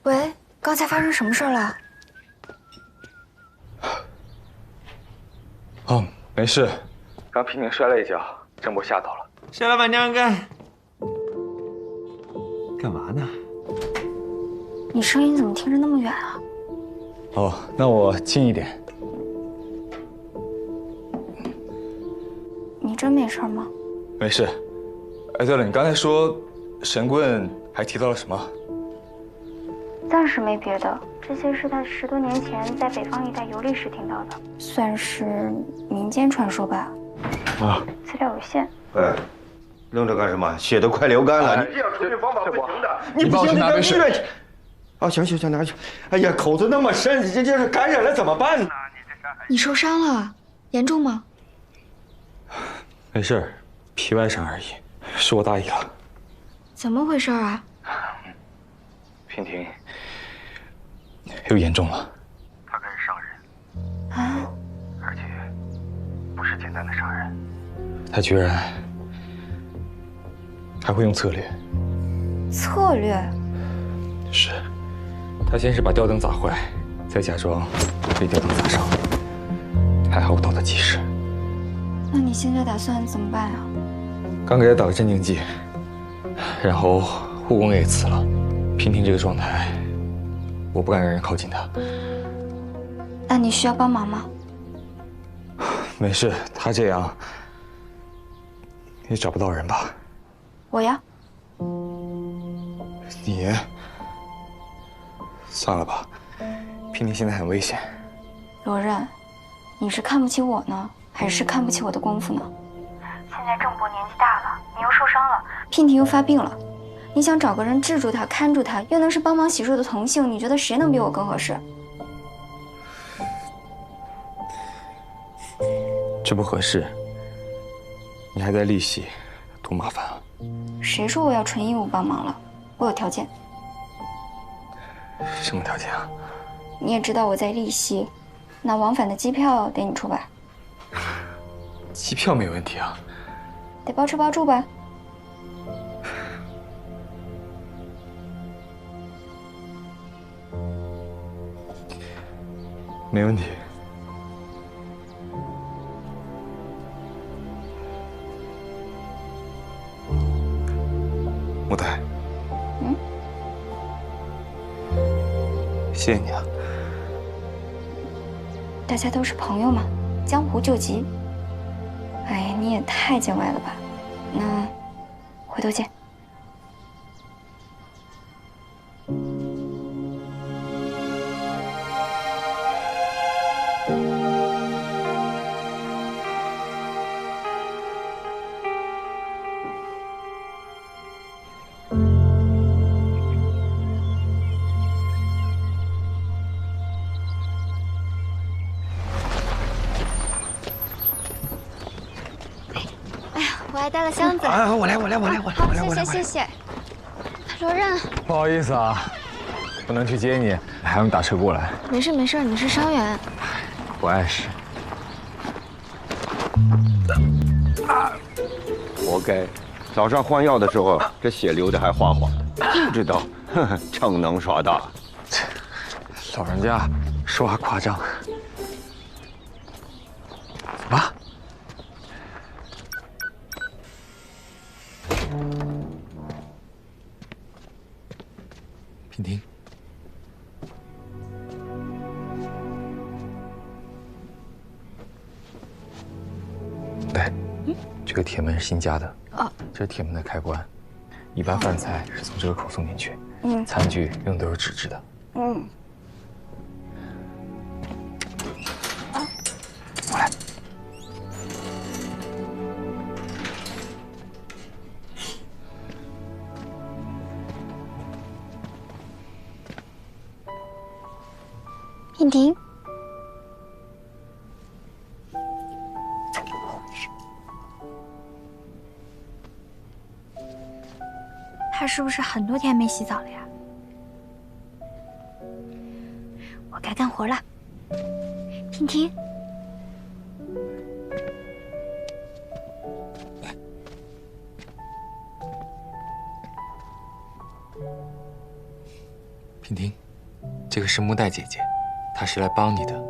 喂，刚才发生什么事了？哦，没事，刚平平摔了一跤，郑博吓到了。夏老板娘干嘛呢？你声音怎么听着那么远啊？哦，那我近一点。你真没事吗？没事。哎，对了，你刚才说神棍还提到了什么？暂时没别的，这些是他10多年前在北方一带游历时听到的，算是民间传说吧。啊，资料有限。哎，愣着干什么？血都快流干了，你这样处理方法不行的。你不行，你到医院去。啊，行，拿去。哎呀，口子那么深，你这是感染了怎么办呢？你受伤了，严重吗？没事，皮外伤而已，是我大意了。怎么回事啊？平婷又严重了，他开始伤人，啊！而且不是简单的伤人。他居然还会用策略。策略？是，他先是把吊灯砸坏，再假装被吊灯砸伤。还好我到得及时。那你现在打算怎么办啊？刚给他打了镇静剂，然后护工也辞了。平婷这个状态，我不敢让人靠近她。那你需要帮忙吗？没事，她这样也找不到人吧？我呀。你算了吧，平婷现在很危险。罗刃，你是看不起我呢，还是看不起我的功夫呢？现在郑博年纪大了，你又受伤了，娉婷又发病了，你想找个人治住她、看住她，又能是帮忙洗漱的同性，你觉得谁能比我更合适？这不合适，你还在利息，多麻烦啊！谁说我要纯义务帮忙了？我有条件。什么条件啊？你也知道我在利息，那往返的机票得你出吧？机票没问题啊，得包吃包住吧？没问题。木台，谢谢你啊。大家都是朋友嘛，江湖救急。哎，你也太见外了吧？那回头见。我还带了箱子。啊，我来。好，谢谢。罗刃，不好意思啊，不能去接你，还用打车过来。没事，你是伤员。不碍事。活该，早上换药的时候，这血流的还哗哗的，不知道，逞能耍大。老人家说话夸张。走吧。平婷，对，这个铁门是新加的。哦，这是铁门的开关。一般饭菜是从这个口送进去。嗯，餐具用的都是纸质的。嗯。过来。娉婷，他是不是很多天没洗澡了呀？我该干活了。娉婷，娉婷，这个是木代姐姐，她是来帮你的，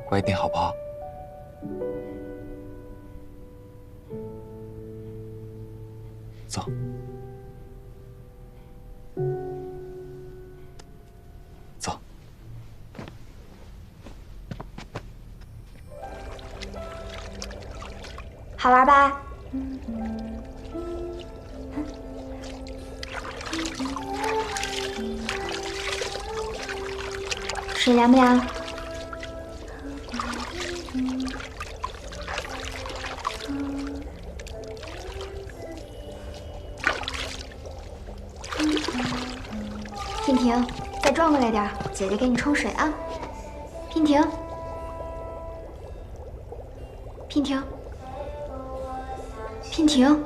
乖一点好不好？走。走。好玩吧？水凉不凉？娉婷，再转过来点，姐姐给你冲水啊。娉婷，娉婷，娉婷。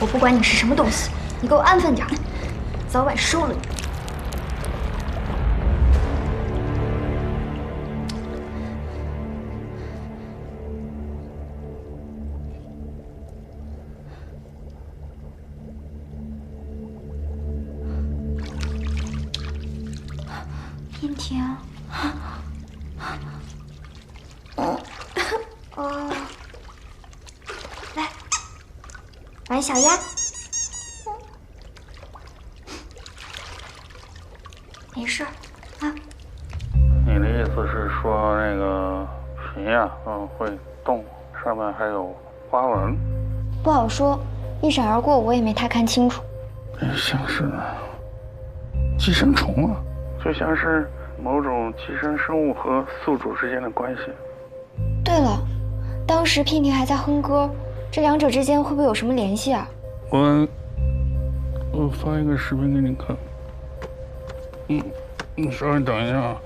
我不管你是什么东西，你给我安分点，早晚收了你。娉婷，哦，来，玩小鸭。没事啊。你的意思是说那个皮呀，会动，上面还有花纹？不好说，一闪而过，我也没太看清楚。像是寄生虫啊，就像是某种寄生生物和宿主之间的关系。对了，当时娉婷还在哼歌，这两者之间会不会有什么联系啊？我发一个视频给你看。你稍微等一下啊。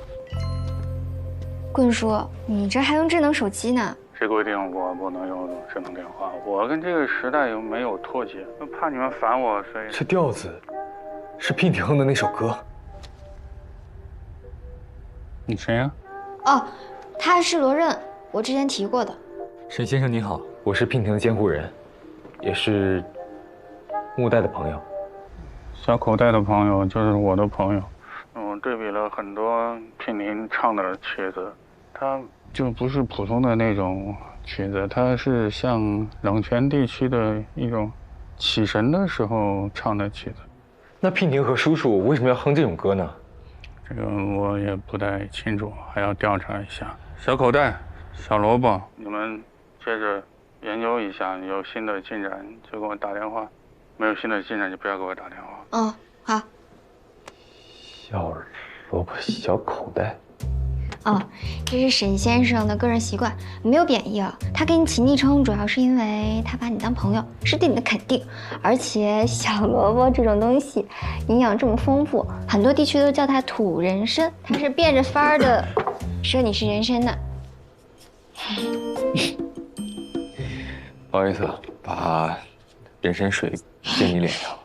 棍叔，你这还用智能手机呢？谁规定我不能用智能电话？我跟这个时代又没有脱节，怕你们烦我，所以。这调子是娉婷哼的那首歌。你谁呀？哦，他是罗刃，我之前提过的。沈先生您好，我是娉婷的监护人，也是木代的朋友。小口袋的朋友就是我的朋友。对比了很多娉婷唱的曲子，它就不是普通的那种曲子，它是像冷泉地区的一种起神的时候唱的曲子。那娉婷和叔叔为什么要哼这种歌呢？这个我也不太清楚，还要调查一下。小口袋、小萝卜，你们接着研究一下，有新的进展就给我打电话，没有新的进展就不要给我打电话。嗯，好。小萝卜小口袋。哦，这是沈先生的个人习惯，没有贬义啊。他给你起昵称，主要是因为他把你当朋友，是对你的肯定。而且小萝卜这种东西，营养这么丰富，很多地区都叫它土人参，它是变着法儿的说你是人参的。不好意思，把人参水溅你脸上了。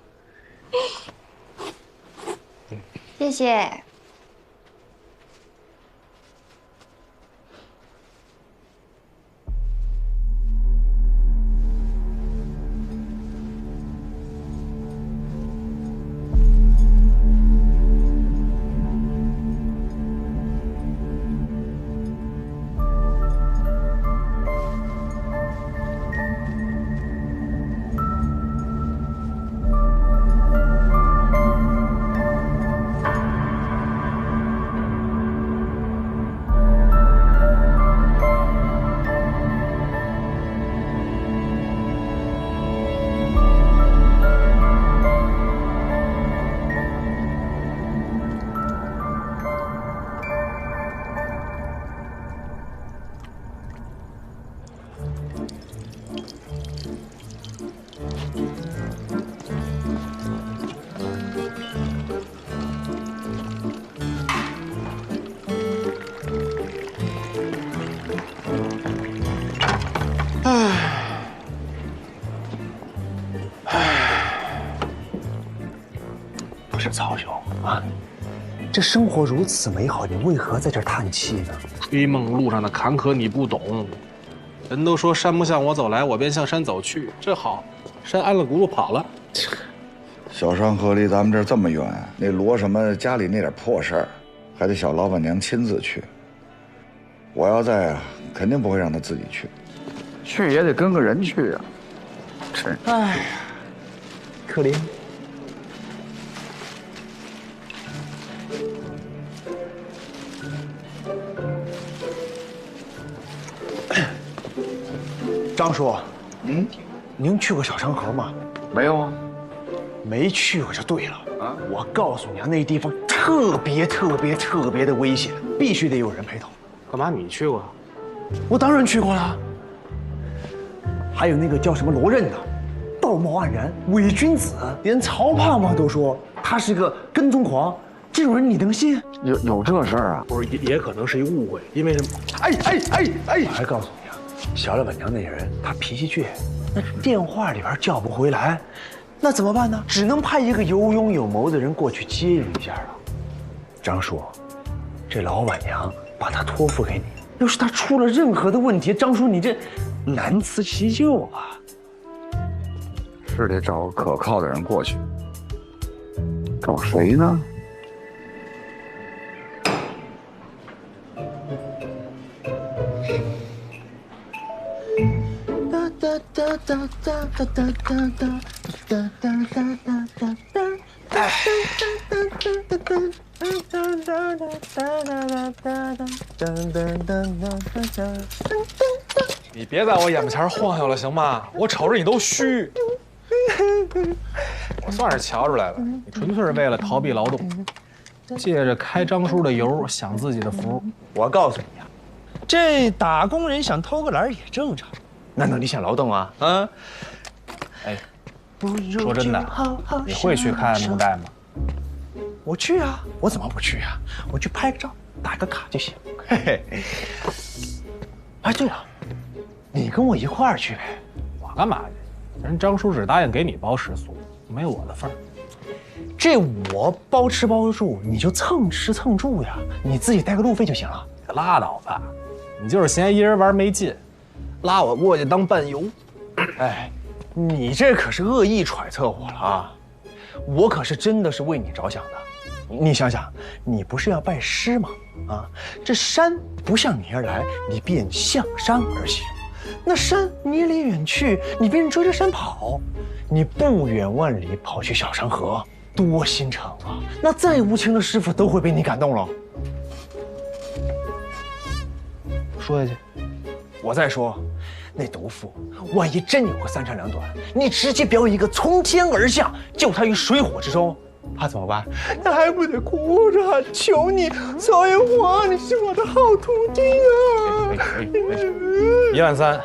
谢谢。是曹兄啊，这生活如此美好，你为何在这叹气呢？追梦路上的坎坷你不懂，人都说山不向我走来，我便向山走去。这好，山安了轱辘跑了。小山河离咱们这儿这么远，那罗什么家里那点破事儿，还得小老板娘亲自去。我要在啊，肯定不会让他自己去。去也得跟个人去啊。是。哎呀，可怜。张叔，您去过小山河吗？没有啊。没去过就对了啊！我告诉你啊，那地方特别的危险，必须得有人陪同。干嘛你去过？我当然去过了。还有那个叫什么罗任的，道貌岸然，伪君子，连曹胖胖都说他是个跟踪狂。这种人你能信？有这事儿啊？不是，也可能是一误会，因为什么？我还告诉你啊，小老板娘那人她脾气倔，那电话里边叫不回来。那怎么办呢？只能派一个有勇有谋的人过去接应一下了。张叔，这老板娘把他托付给你，要是他出了任何的问题，张叔你这难辞其咎啊！是得找个可靠的人过去。找谁呢？你别在我眼巴前晃悠了，行吗？我瞅着你都虚。我算是瞧出来了，你纯粹是为了逃避劳动，借着开张叔的油享自己的福。我告诉你啊，这打工人想偷个懒也正常，难道你想劳动啊？啊？哎，说真的，你会去看墓寨吗？我去啊，我怎么不去啊？我去拍个照，打个卡就行。嘿嘿。哎，对了，你跟我一块儿去呗。我干嘛去？人张叔只答应给你包食宿，没有我的份儿。这我包吃包住，你就蹭吃蹭住呀，你自己带个路费就行了。拉倒吧，你就是嫌一人玩没劲，拉我过去当伴游。哎，你这可是恶意揣测我了啊！我可是真的是为你着想的。你想想，你不是要拜师吗？啊，这山不向你而来，你便向山而行；那山你离远去，你便追着山跑。你不远万里跑去小山河，多心诚啊！那再无情的师傅都会被你感动了。说下去。我再说，那毒妇万一真有个三长两短，你直接表演一个从天而降，救他于水火之中，他怎么办？他还不得哭着喊求你，曹元华，你是我的好徒弟啊！13000，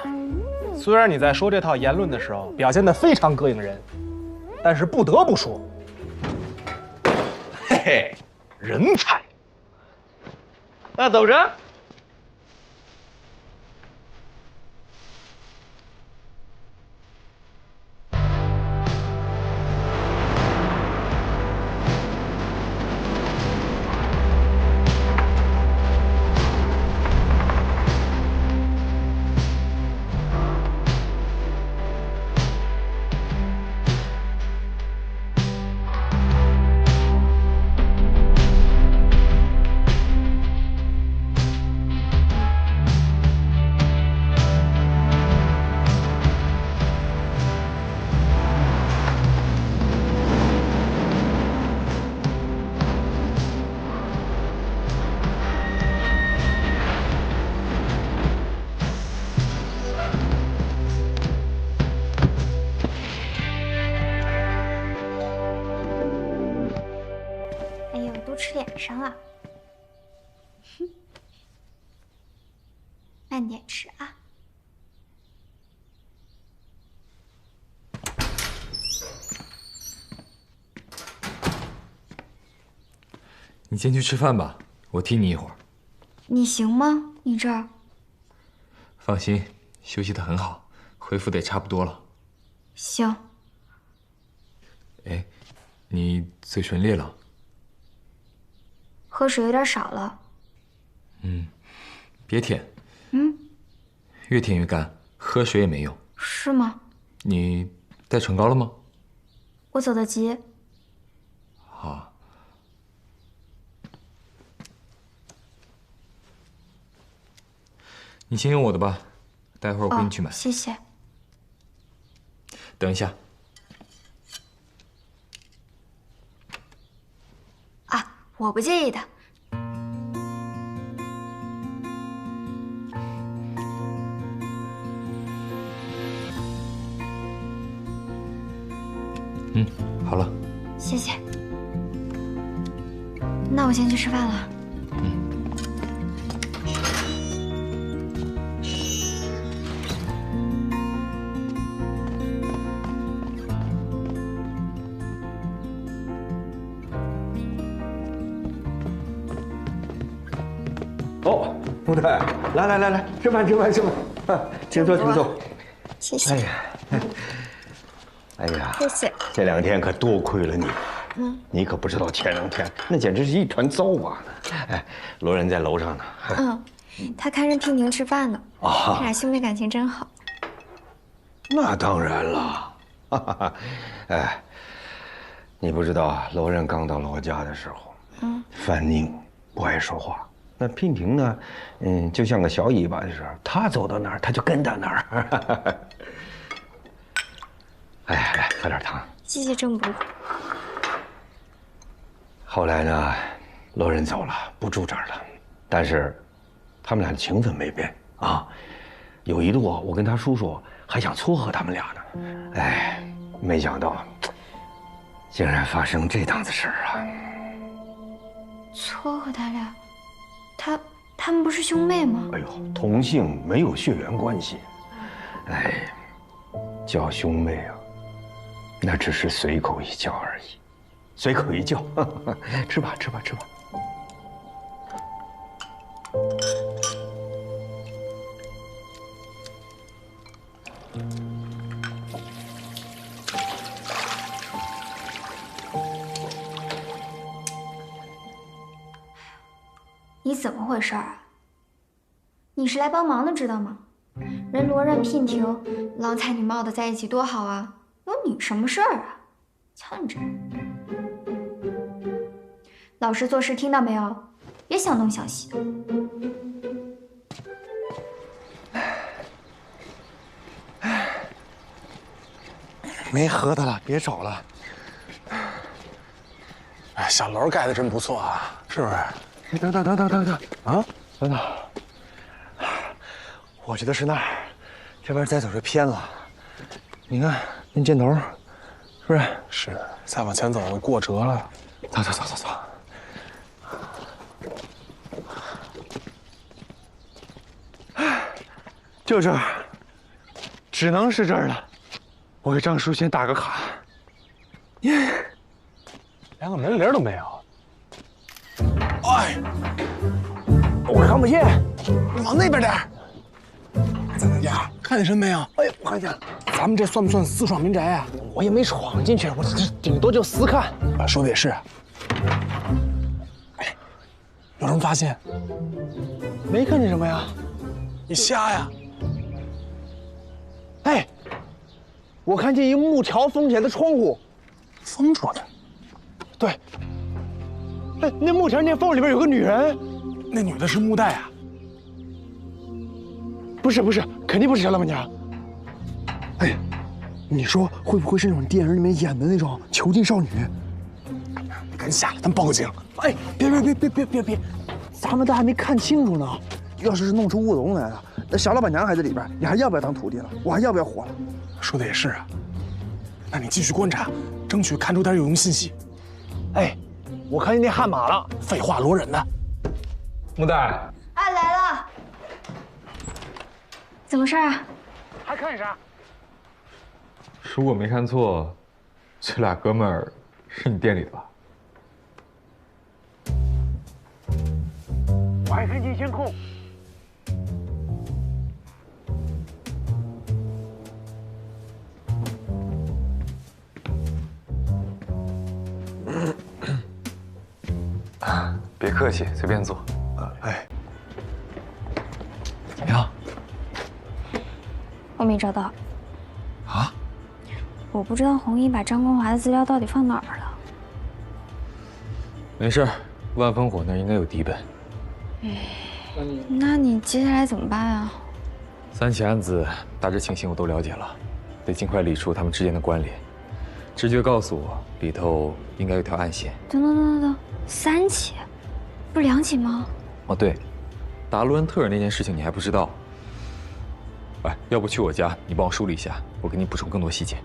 虽然你在说这套言论的时候表现得非常膈应人，但是不得不说，嘿嘿，人才。那走着。吃脸上了。哼，慢点吃啊。你先去吃饭吧，我替你一会儿。你行吗？你这儿？放心，休息得很好，恢复得也差不多了。行。哎，你嘴唇裂了。喝水有点少了。别舔。越舔越干，喝水也没用。是吗？你带唇膏了吗？我走得急。好。你先用我的吧，待会儿我给你去买。谢谢。等一下。啊，我不介意的。好了。谢谢。那我先去吃饭了。哦，木太，来，吃饭，请坐。谢谢。哎呀，谢谢。这2天可多亏了你。你可不知道前2天那简直是一团糟啊！哎，罗仁在楼上呢。他看着娉婷吃饭呢。他俩兄妹感情真好。那当然了。哎，你不知道，罗仁刚到罗家的时候，范宁不爱说话。那娉婷呢，就像个小尾巴的时候，他走到哪儿，他就跟到哪儿。哎，来喝点汤。谢谢郑伯。后来呢，罗仁走了，不住这儿了，但是他们俩的情分没变啊。有一度我跟他叔叔还想撮合他们俩呢，哎，没想到竟然发生这档子事儿啊！撮合他俩？他们不是兄妹吗？哎呦，同姓没有血缘关系，哎，叫兄妹啊，那只是随口一叫而已。随口一叫，吃吧。你怎么回事啊？你是来帮忙的，知道吗？人罗任、娉婷郎才女貌的在一起多好啊，有你什么事儿啊？瞧你这人，老实做事，听到没有？别想东想西的。没喝的了，别找了。哎，小楼盖的真不错啊，是不是？等啊，等，我觉得是那儿，这边再走就偏了。你看那箭头，是不是？是，再往前走过折了。走。就这儿，只能是这儿了。我给张叔先打个卡。连个门铃都没有。哎，我看不见，往那边点儿。在哪家？看见人没有？哎，我看见了。咱们这算不算私闯民宅啊？我也没闯进去，我这顶多就私看。说的也是。哎，有什么发现？没看见什么呀？你瞎呀？哎，我看见一木条封起来的窗户。封住的？对。哎，那木条那缝里边有个女人。那女的是木代啊？不是，肯定不是小老板娘。哎，你说会不会是那种电影里面演的那种囚禁少女？你赶紧下来，咱们报个警。哎，别，咱们都还没看清楚呢。要是弄出乌龙来了，那小老板娘还在里边，你还要不要当徒弟了？我还要不要活了？说的也是啊。那你继续观察，争取看出点有用信息。哎，我看见那悍马了。废话，罗忍呢？木代。哎，来了。怎么事啊？还看啥？如果没看错，这俩哥们儿是你店里的吧？我还看见监控。别客气，随便坐。哎，怎么样？我没找到。啊？我不知道红衣把张光华的资料到底放哪儿了。没事，万烽火那儿应该有底本。那你接下来怎么办啊3起案子大致情形我都了解了，得尽快理出他们之间的关联。直觉告诉我，里头应该有条暗线。等，3起，不是2起吗？哦，对，达罗恩特尔那件事情你还不知道。哎，要不去我家，你帮我梳理一下，我给你补充更多细节。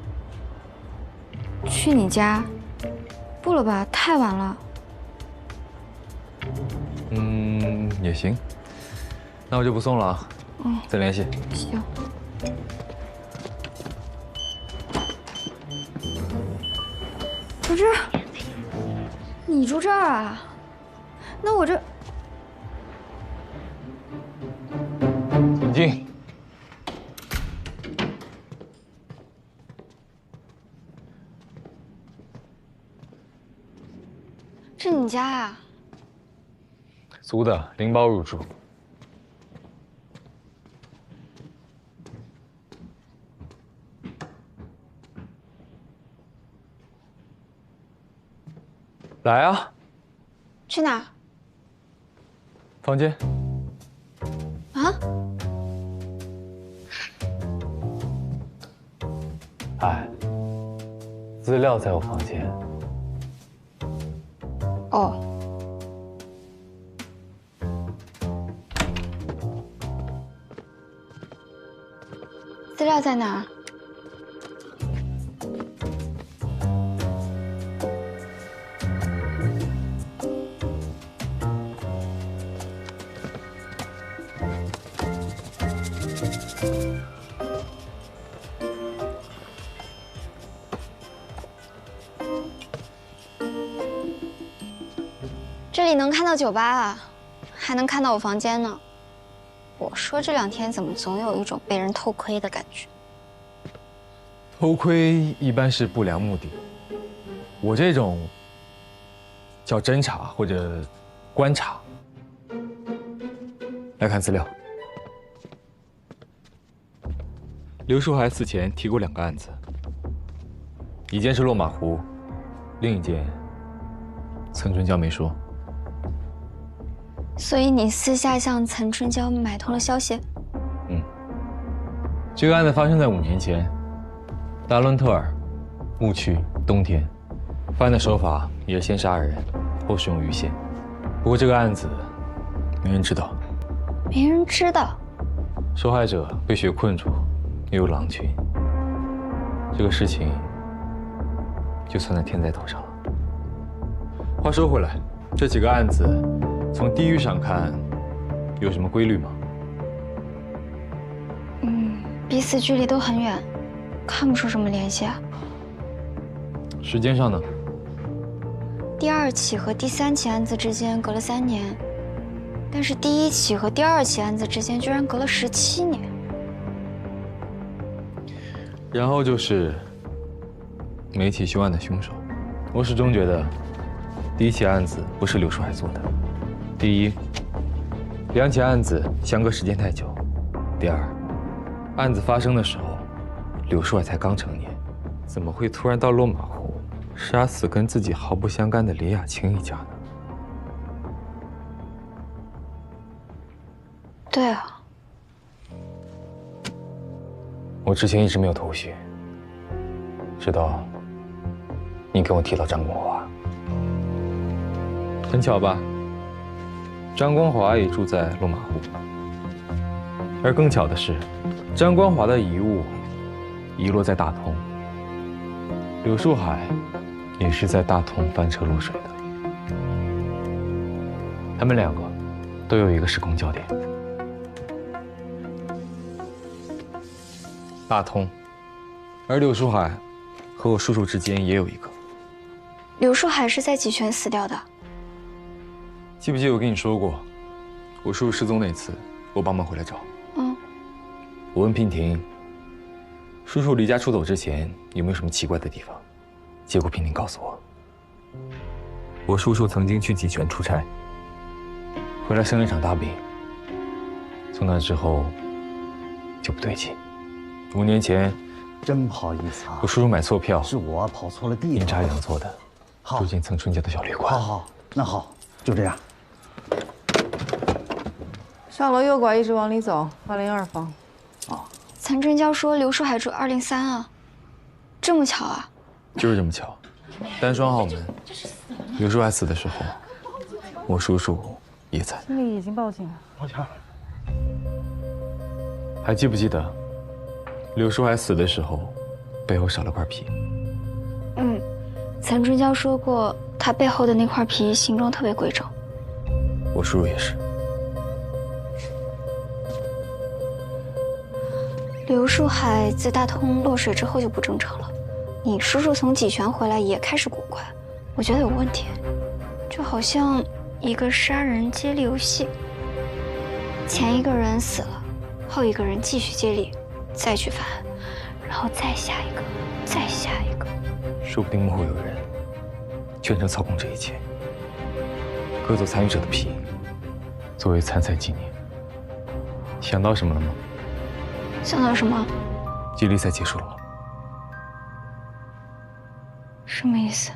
去你家？不了吧，太晚了。也行。那我就不送了啊。再联系。行。不是，你住这儿啊？那我这……请进。是你家啊？租的，拎包入住。来啊！去哪儿？房间。啊？哎，资料在我房间。哦。资料在哪儿？这里能看到酒吧啊，还能看到我房间呢。我说这2天怎么总有一种被人偷窥的感觉？偷窥一般是不良目的，我这种叫侦查或者观察。来看资料，刘树海死前提过2个案子，一件是落马湖，另一件岑春娇没说。所以你私下向岑春娇买通了消息？这个案子发生在5年前，达伦特尔牧区冬天，犯案的手法也是先杀人，后使用鱼线。不过这个案子没人知道。没人知道。受害者被雪困住，又有狼群，这个事情就算在天灾头上了。话说回来，这几个案子从地域上看有什么规律吗？彼此距离都很远，看不出什么联系啊。时间上呢？第2起和第3起案子之间隔了3年，但是第1起和第2起案子之间居然隔了17年。然后就是每起凶案的凶手，我始终觉得第1起案子不是刘树海做的。第一，2起案子相隔时间太久；第二，案子发生的时候，刘树海才刚成年，怎么会突然到落马湖杀死跟自己毫不相干的李雅青一家呢？对啊，我之前一直没有头绪，直到你跟我提到张光华，很巧吧？张光华也住在落马湖，而更巧的是，张光华的遗物遗落在大同，柳树海也是在大同翻车落水的。他们2个都有一个时空焦点，大同，而柳树海和我叔叔之间也有一个。刘树海是在济泉死掉的。记不记得我跟你说过，我叔叔失踪那次，我帮忙回来找。我问娉婷，叔叔离家出走之前有没有什么奇怪的地方？结果娉婷告诉我，我叔叔曾经去济泉出差，回来生了一场大病。从那之后就不对劲。5年前，真不好意思啊，我叔叔买错票，是我跑错了地方，阴差阳错的住进曾春家的小旅馆。好，那好，就这样。上楼右拐，一直往里走，202房。哦，岑春娇说刘书海住203啊，这么巧啊？就是这么巧，单双号门。刘书海死的时候，我叔叔也在。经理已经报警了。抱歉。还记不记得，刘书海死的时候，背后少了块皮？岑春娇说过，他背后的那块皮形状特别规整。我叔叔也是。刘书海自大通落水之后就不正常了，你叔叔从济泉回来也开始古怪，我觉得有问题，就好像一个杀人接力游戏，前一个人死了，后一个人继续接力，再去犯案，然后再下一个，再下一个。说不定幕后有人全程操控这一切，割走参与者的皮，作为参赛纪念。想到什么了吗？想到什么？接力赛结束了。什么意思？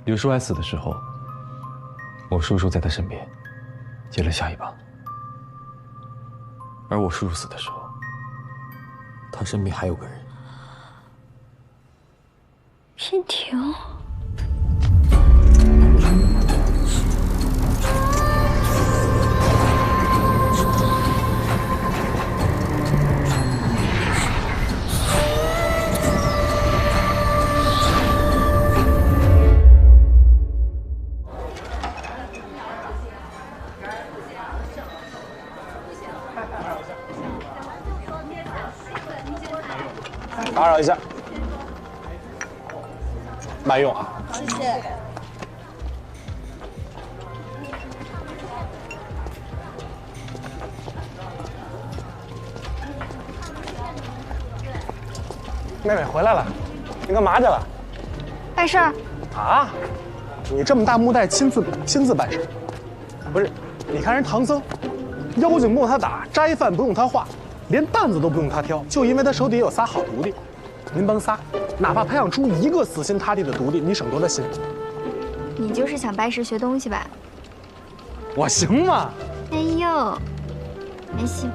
刘书海死的时候，我叔叔在他身边，接了下一棒。而我叔叔死的时候，他身边还有个人。娉婷。打扰一下，慢用啊！谢谢。妹妹回来了，你干嘛去了？办事儿。啊？你这么大木袋亲自办事？不是，你看人唐僧，妖精不用他打，斋饭不用他画，连担子都不用他挑，就因为他手底下有仨好徒弟。您帮仨，哪怕培养出一个死心塌地的徒弟，你省多大心？你就是想拜师学东西吧？我行吗？哎呦，没戏！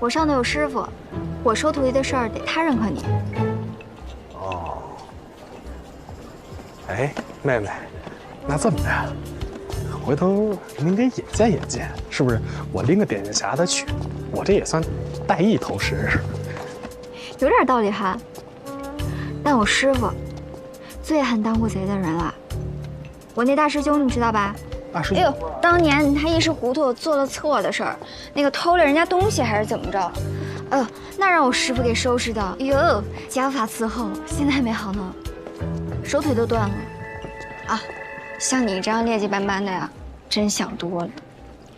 我上头有师傅，我收徒弟的事儿得他认可你。哦。哎，妹妹，那这么着，回头您给引荐引荐，是不是？我拎个点心匣子去，我这也算带艺投师。有点道理哈。但我师傅最恨当过贼的人了。我那大师兄你知道吧？大师兄。哎呦，当年他一时糊涂做了错的事儿，那个偷了人家东西还是怎么着？那让我师傅给收拾的，哎呦，家法伺候，现在还没好呢，手腿都断了。啊，像你这样劣迹斑斑的呀，真想多了。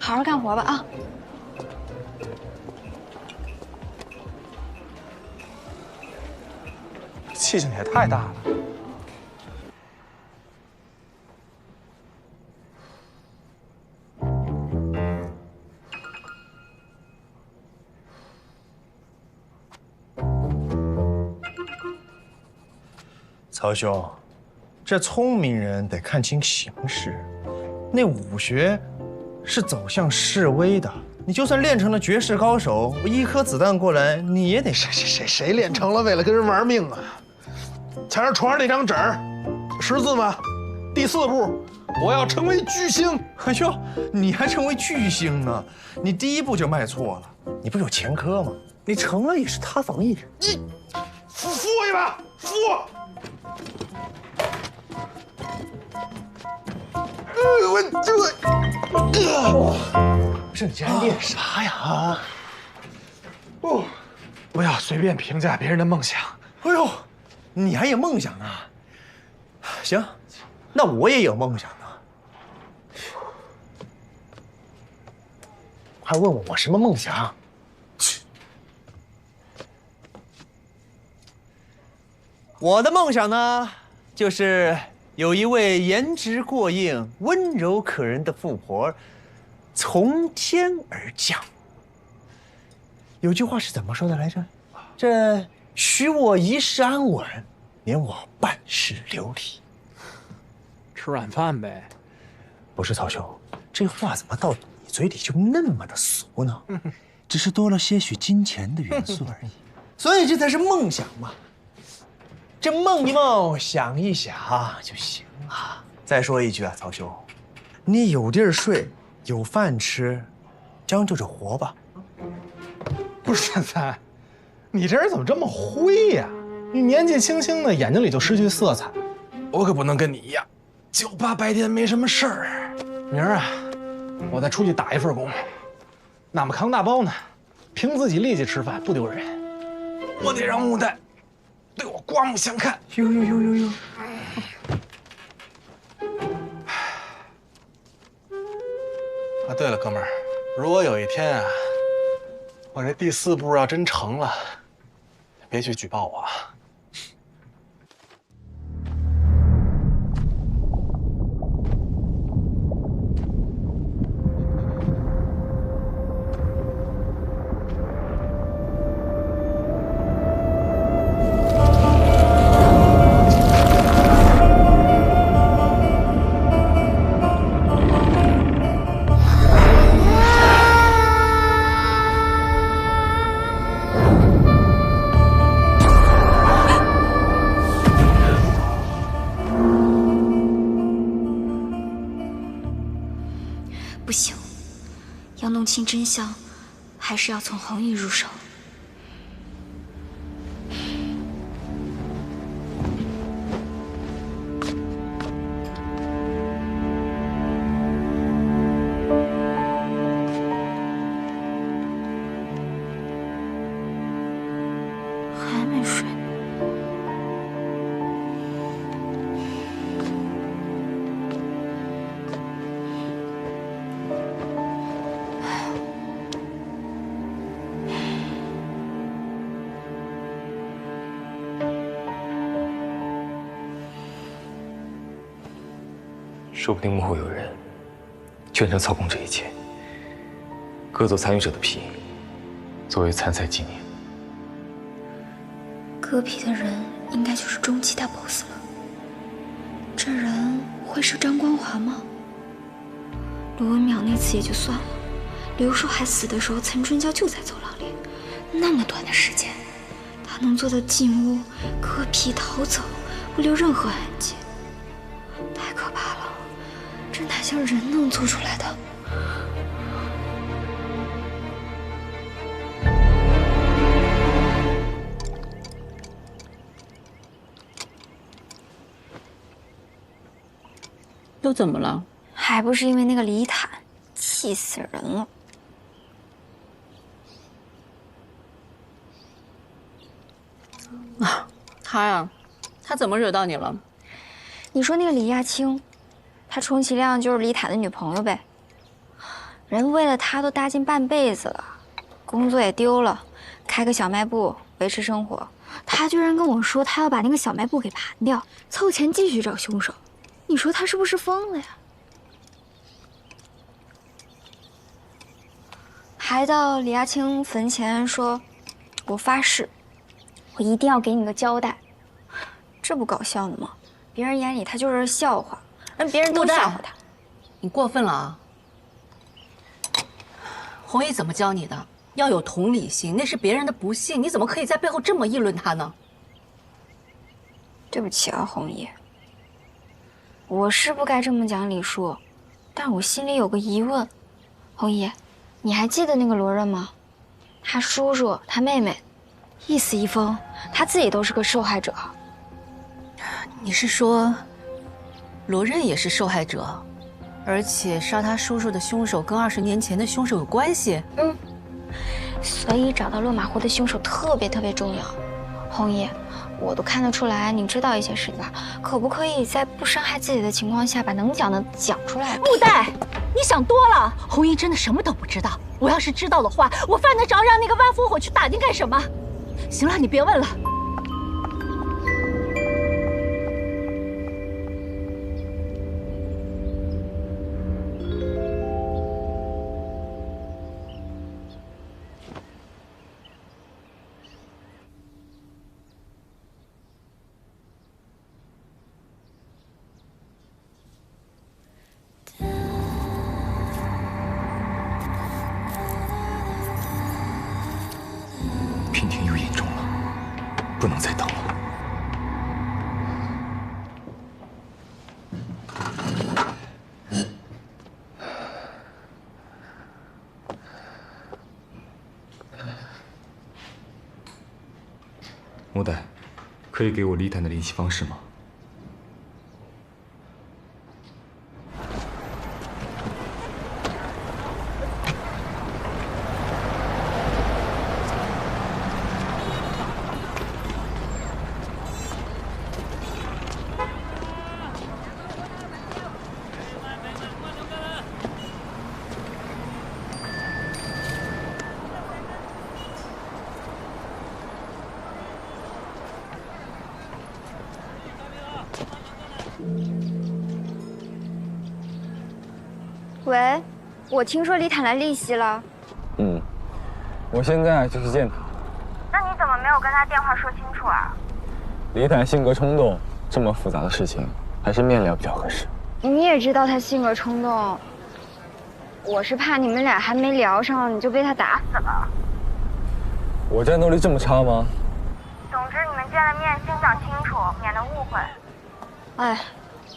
好好干活吧啊！气性也太大了。曹兄，这聪明人得看清形势，那武学是走向示威的。你就算练成了绝世高手，我一颗子弹过来，你也得谁练成了为了跟人玩命啊？瞧着床上那张纸儿，识字吗？第4步，我要成为巨星。哎呦，你还成为巨星呢？你第1步就迈错了，你不是有前科吗？你成了也是塌房艺人。你扶一把，扶！不是你竟然练啥呀？啊！哦，不要随便评价别人的梦想。哎呦，你还有梦想呢？行，那我也有梦想呢。还问我什么梦想？我的梦想呢，就是有一位颜值过硬、温柔可人的富婆，从天而降。有句话是怎么说的来着？这许我一世安稳，免我半世流离。吃软饭呗。不是曹兄，这话怎么到你嘴里就那么的俗呢？只是多了些许金钱的元素而已。所以这才是梦想嘛。这梦一梦，想一想就行了。再说一句啊，曹兄，你有地儿睡，有饭吃，将就着活吧。不是三三，你这人怎么这么灰呀？你年纪轻轻的，眼睛里就失去色彩。我可不能跟你一样，就怕白天没什么事儿。明儿啊，我再出去打一份工，哪么扛大包呢？凭自己力气吃饭不丢人，我得让木代对我刮目相看。呦！啊，对了，哥们儿，如果有一天啊，我这第4步要真成了，别去举报我啊。不行，要弄清真相，还是要从弘毅入手。还没睡呢。说不定幕后有人全程操控这一切，割走参与者的皮，作为参赛纪念。割皮的人应该就是终极大 BOSS 了。这人会是张光华吗？罗文淼那次也就算了，刘寿海死的时候，岑春娇就在走廊里，那么短的时间，他能做到进屋、割皮、逃走，不留任何痕迹，太可怕了。这哪像人能做出来的？都怎么了？还不是因为那个李坦，气死人了。啊，他呀，他怎么惹到你了？你说那个李亚青，他充其量就是李坦的女朋友呗。人为了他都搭进半辈子了，工作也丢了，开个小卖部维持生活。他居然跟我说他要把那个小卖部给盘掉，凑钱继续找凶手。你说他是不是疯了呀？还到李亚青坟前说：“我发誓，我一定要给你个交代。”这不搞笑呢吗？别人眼里他就是笑话，让别人都笑话他。你过分了啊！弘毅怎么教你的？要有同理心，那是别人的不幸，你怎么可以在背后这么议论他呢？对不起啊，弘毅，我是不该这么讲李叔，但我心里有个疑问。弘毅，你还记得那个罗刃吗？他叔叔、他妹妹，一死一疯，他自己都是个受害者。你是说，罗刃也是受害者，而且杀他叔叔的凶手跟20年前的凶手有关系？嗯，所以找到落马湖的凶手特别重要。弘毅，我都看得出来你知道一些事吧？可不可以在不伤害自己的情况下，把能讲的讲出来？木代，你想多了。弘毅真的什么都不知道。我要是知道的话，我犯得着让那个万夫火去打听干什么？行了，你别问了。娉婷有眼中了，不能再等了。莫代，可以给我李坦的联系方式吗？ 喂，我听说李坦来利息了。我现在就去见他。那你怎么没有跟他电话说清楚啊？李坦性格冲动，这么复杂的事情还是面聊比较合适。你也知道他性格冲动，我是怕你们俩还没聊上，你就被他打死了。我战斗力这么差吗？总之你们见了面先讲清楚，免得误会。哎，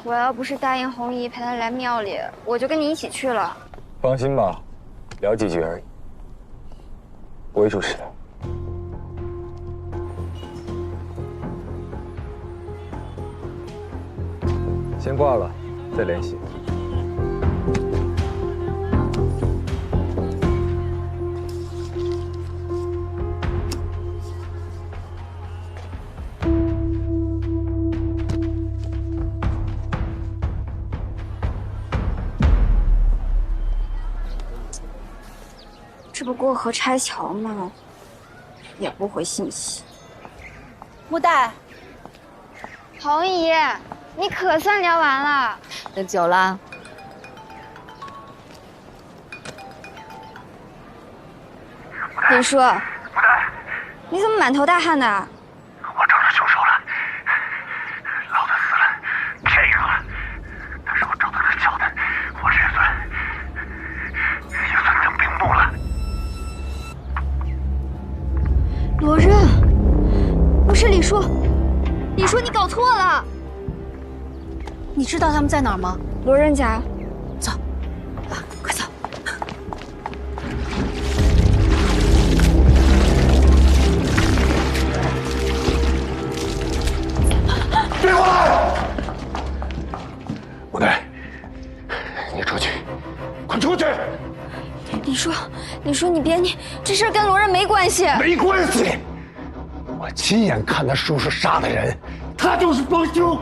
我要不是答应红姨陪她来庙里，我就跟你一起去了。放心吧，聊几句而已，不会出事的。先挂了，再联系。这不过河拆桥吗？也不回信息。木代，红姨，你可算聊完了。等久了。林叔，你怎么满头大汗的？我找着凶手了，老子死了，这个，但是我找到了小的，我这也算整屏幕了。罗刃，不是李叔，李叔你搞错了。你知道他们在哪儿吗？罗刃家。走，啊，快走。别过来！木代，你出去，快出去！李叔，你别，这事跟罗刃没关系。没关系，我亲眼看他叔叔杀的人，他就是帮凶，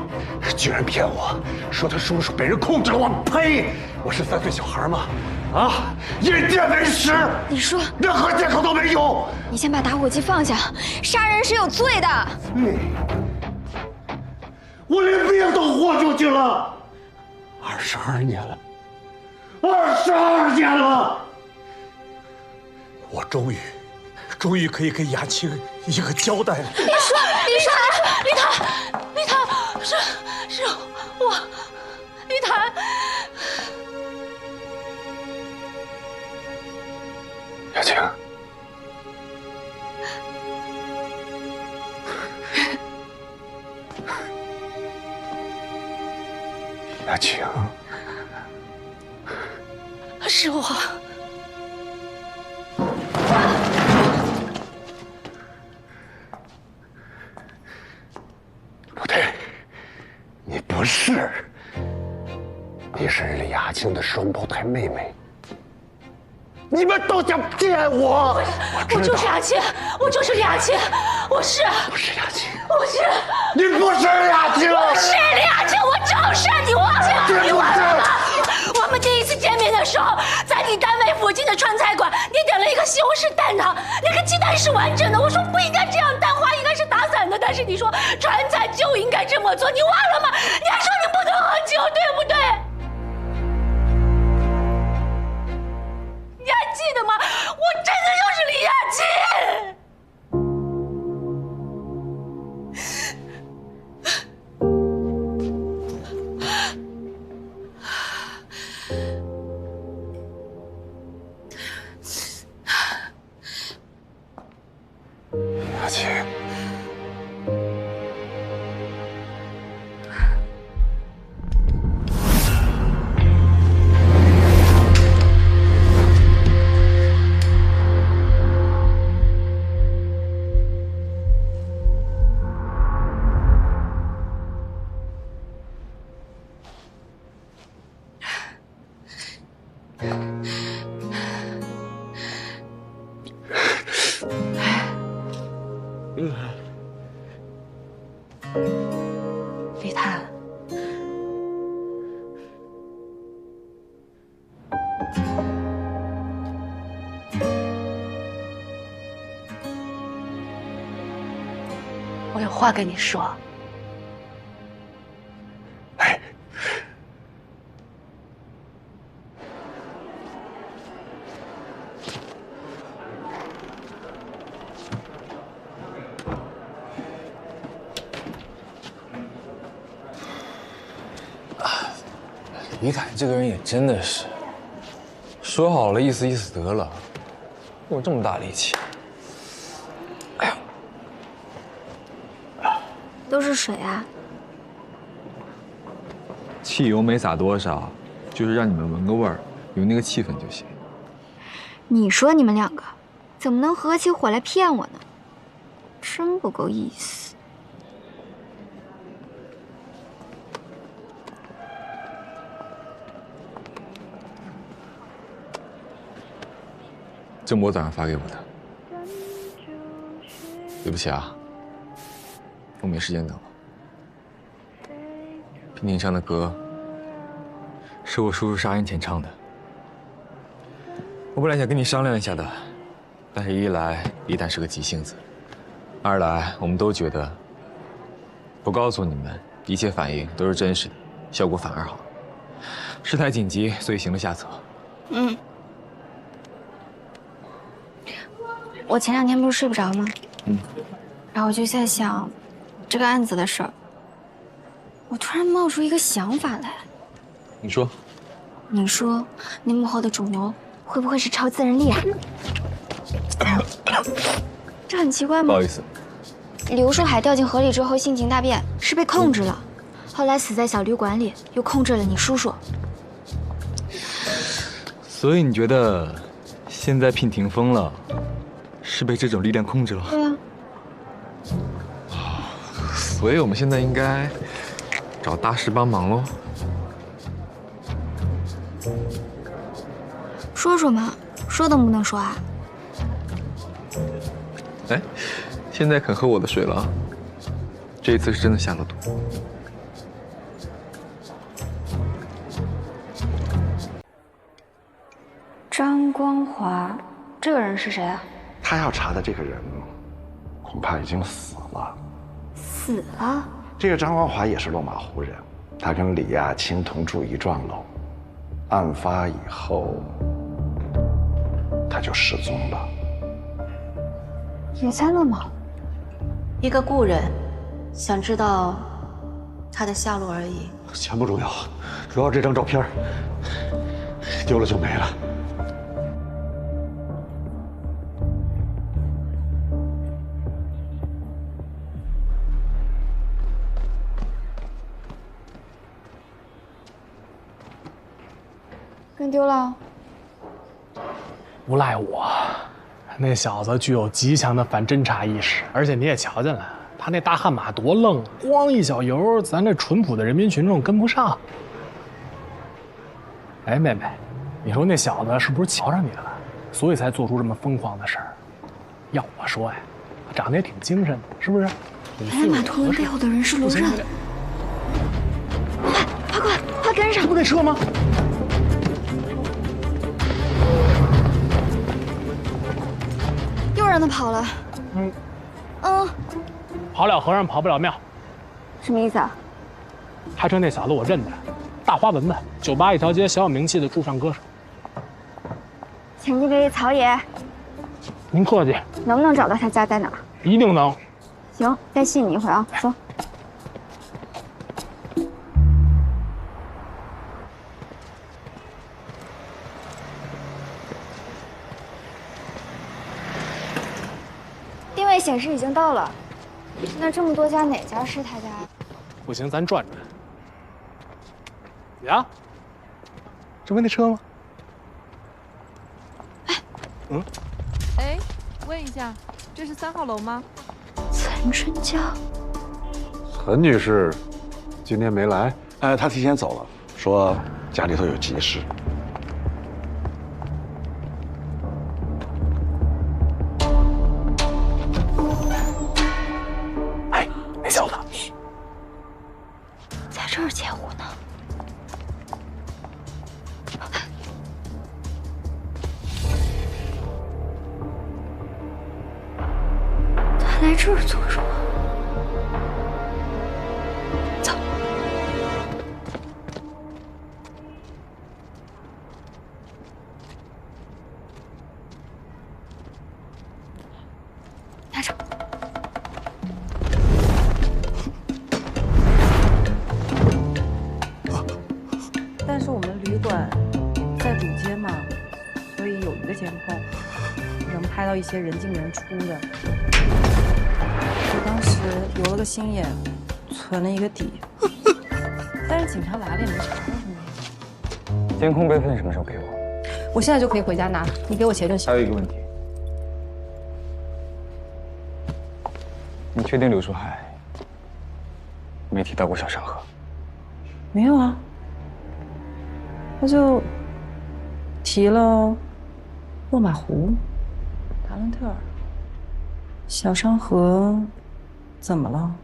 居然骗我说他叔叔被人控制了，我呸！我是3岁小孩吗？啊，眼见为实。李叔，任何借口都没有。你先把打火机放下，杀人是有罪的。我连命都豁出去了，22年了，22年了。我终于可以给雅青一个交代了。李坦，是我，李坦。雅青，雅青，是我。不对，你不是，你是李雅青的双胞胎妹妹。你们都想骗我！我就是雅青，我就是李雅青，我是。不是雅青，我是。你不是雅青，我是李雅青，我就是你忘记了？你忘了吗？我们第一次见面的时候，在你单位附近的川菜馆，你点了一个西红柿蛋挞，那个鸡蛋是完整的。我说不应该这样，蛋花应该是打散的，但是你说川菜就应该这么做，你忘了吗？你还说你不能喝酒，对不对？你还记得吗？我真的就是李雅青。李探，我有话跟你说。李凯这个人也真的是，说好了意思意思得了，我这么大力气。哎呀，都是水啊！汽油没撒多少，就是让你们闻个味儿，有那个气氛就行。你说你们两个怎么能合起伙来骗我呢？真不够意思。郑博早上发给我的，对不起啊，我没时间等了。娉婷唱的歌是我叔叔杀人前唱的，我本来想跟你商量一下的，但是一来李坦是个急性子，二来我们都觉得不告诉你们一切反应都是真实的，效果反而好。事态紧急，所以行了下策。嗯。我前2天不是睡不着吗？然后我就在想这个案子的事儿，我突然冒出一个想法来。你说？你说那幕后的主谋会不会是超自然力啊？这很奇怪吗？不好意思，刘树海掉进河里之后性情大变，是被控制了，后来死在小旅馆里，又控制了你叔叔。所以你觉得现在娉婷疯了？是被这种力量控制了。对啊。所以我们现在应该找大师帮忙喽。说说嘛，说都不能说啊。哎，现在肯喝我的水了啊？这一次是真的下了毒。张光华，这个人是谁啊？他要查的这个人，恐怕已经死了。死了？这个张光华也是落马湖人，他跟李亚青同住一幢楼，案发以后他就失踪了。也在落马湖？一个故人，想知道他的下落而已。钱不重要，主要这张照片丢了就没了。跟丢了？不赖我，那小子具有极强的反侦查意识，而且你也瞧见了，他那大悍马多愣，咣一小油，咱这淳朴的人民群众跟不上。哎，妹妹，你说那小子是不是瞧上你了，所以才做出这么疯狂的事儿？要我说呀，他长得也挺精神的，是不是？原来马图文背后的人是卢任。快快快跟上！不那车吗？又让他跑了。跑了和尚跑不了庙。什么意思啊？开车那小子我认得，大花蚊子，酒吧一条街小有名气的驻唱歌手。请这位曹爷。您客气。能不能找到他家在哪儿？一定能。行，再信你一回啊。说。定位显示已经到了。那这么多家，哪家是他家呀？不行，咱转转。呀，这不那车吗？哎，问一下，这是3号楼吗？岑春娇。岑女士，今天没来？她提前走了，说家里头有急事。在这儿截胡呢。他来这儿做什么？走。拿着。但是我们旅馆在主街嘛，所以有一个监控，能拍到一些人进人出的。我当时留了个心眼，存了一个底，但是警察来了也没查到什么。监控备份什么时候给我？我现在就可以回家拿，你给我钱就行。还有一个问题，你确定柳树海没提到过小山河？没有啊。他就提了落马湖、达伦特尔、小山河，怎么了？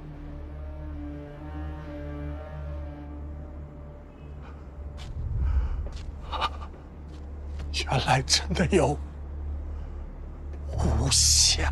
原来真的有无暇。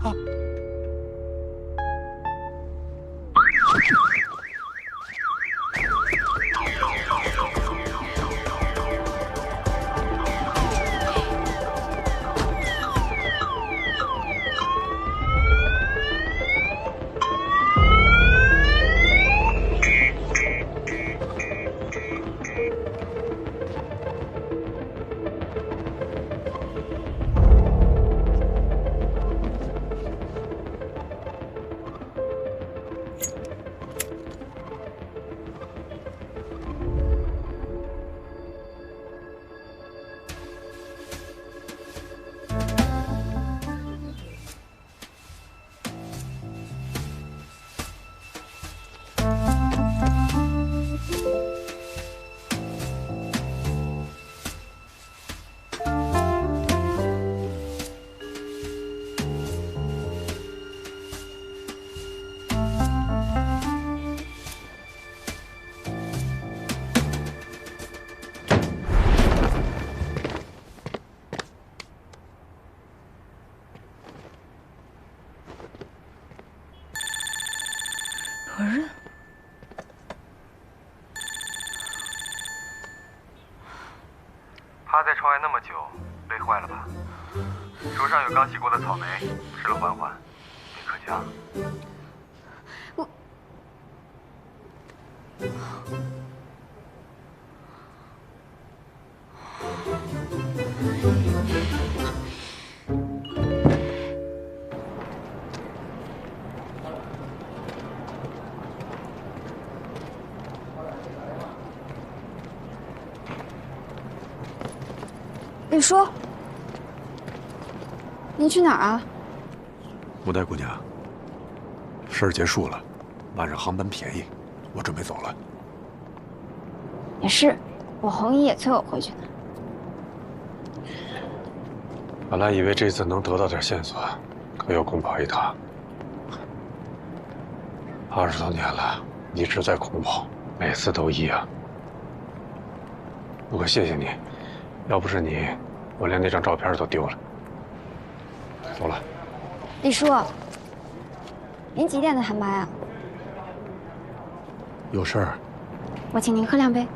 何人？趴在窗外那么久，累坏了吧？手上有刚洗过的草莓，吃了缓缓，别可嘉。李叔，您去哪儿啊？木代姑娘，事儿结束了，晚上航班便宜，我准备走了。也是，我红姨也催我回去呢。本来以为这次能得到点线索，可又空跑一趟。20多年了，一直在空跑，每次都一样。不过谢谢你，要不是你，我连那张照片都丢了。走了。李叔，您几点的航班啊？有事儿。我请您喝2杯。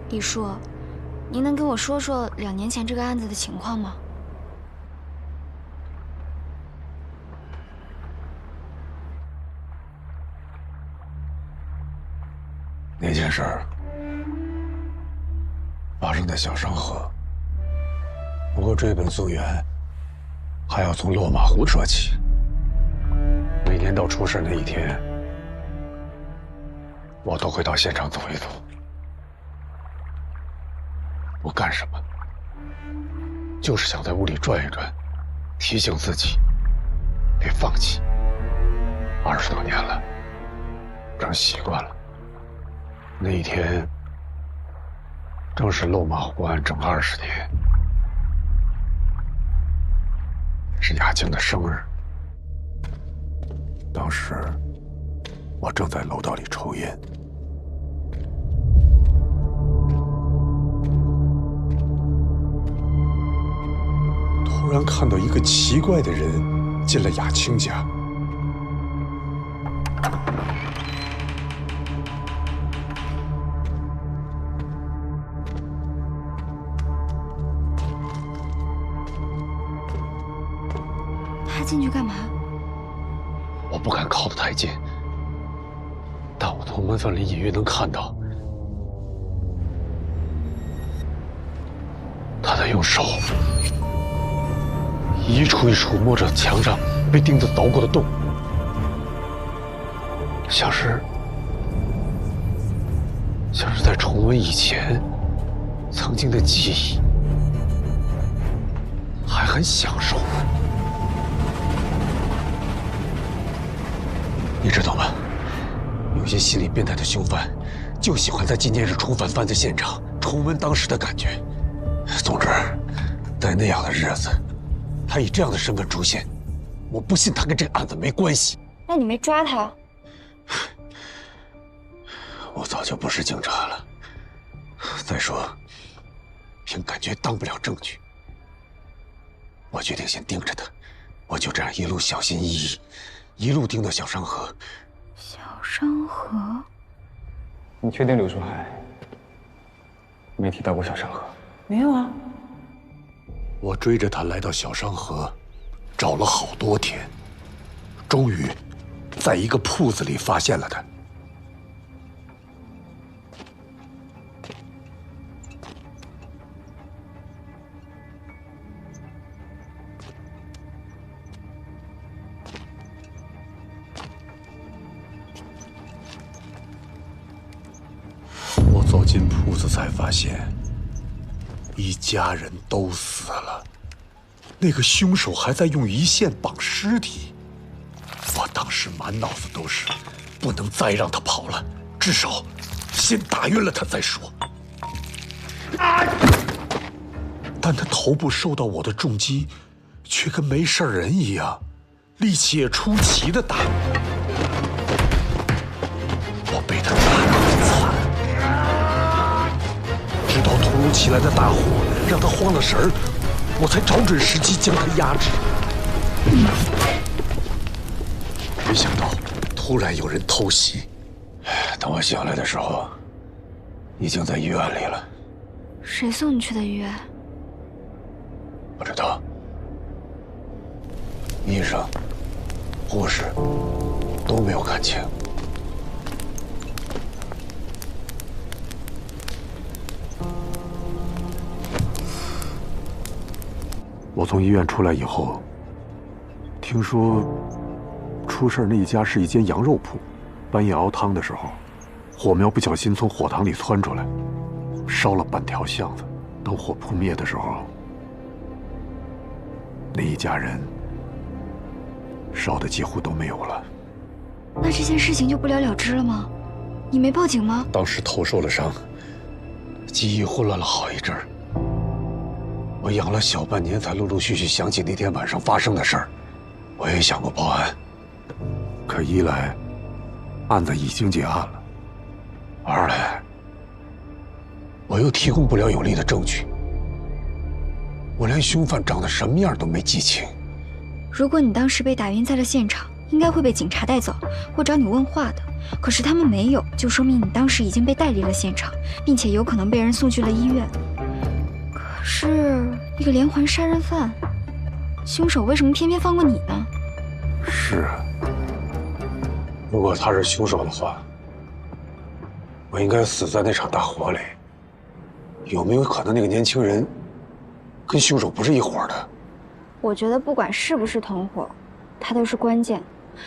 李叔，您能给我说说2年前这个案子的情况吗？那件事儿发生在小商河，不过追本溯源，还要从落马湖说起。每年到出事那一天，我都会到现场走一走。我干什么？就是想在屋里转一转，提醒自己别放弃。20多年了，成习惯了。那一天正是落马湖案整20年，是雅静的生日。当时我正在楼道里抽烟，突然看到一个奇怪的人进了雅青家。他进去干嘛？我不敢靠得太近，但我从门缝里隐约能看到，他在用手一处一处摸着墙上被钉子凿过的洞，像是在重温以前曾经的记忆，还很享受。你知道吗？有些心理变态的凶犯，就喜欢在纪念日重返犯罪现场，重温当时的感觉。总之，在那样的日子，他以这样的身份出现，我不信他跟这个案子没关系。那你没抓他？我早就不是警察了。再说，凭感觉当不了证据。我决定先盯着他，我就这样一路小心翼翼。一路盯到小商河。小商河？你确定柳树海没提到过小商河？没有啊。我追着他来到小商河，找了好多天，终于在一个铺子里发现了他。走进铺子才发现，一家人都死了，那个凶手还在用鱼线绑尸体。我当时满脑子都是，不能再让他跑了，至少先打晕了他再说。但他头部受到我的重击，却跟没事人一样，力气也出奇的大。我被他打得很惨。直到突如其来的大火让他慌了神儿，我才找准时机将他压制。没想到突然有人偷袭，等我醒来的时候，已经在医院里了。谁送你去的医院？不知道。医生、护士都没有看清。我从医院出来以后，听说出事那一家是一间羊肉铺，半夜熬汤的时候，火苗不小心从火塘里窜出来，烧了半条巷子。等火扑灭的时候，那一家人烧的几乎都没有了。那这件事情就不了了之了吗？你没报警吗？当时头受了伤，记忆混乱了好一阵儿。我养了小半年，才陆陆续续想起那天晚上发生的事儿。我也想过报案，可一来，案子已经结案了；二来，我又提供不了有力的证据。我连凶犯长得什么样都没记清。如果你当时被打晕在了现场，应该会被警察带走或找你问话的。可是他们没有，就说明你当时已经被带离了现场，并且有可能被人送去了医院。可是一个连环杀人犯，凶手为什么偏偏放过你呢？是啊，如果他是凶手的话，我应该死在那场大火里。有没有可能那个年轻人跟凶手不是一伙的？我觉得不管是不是同伙，他都是关键。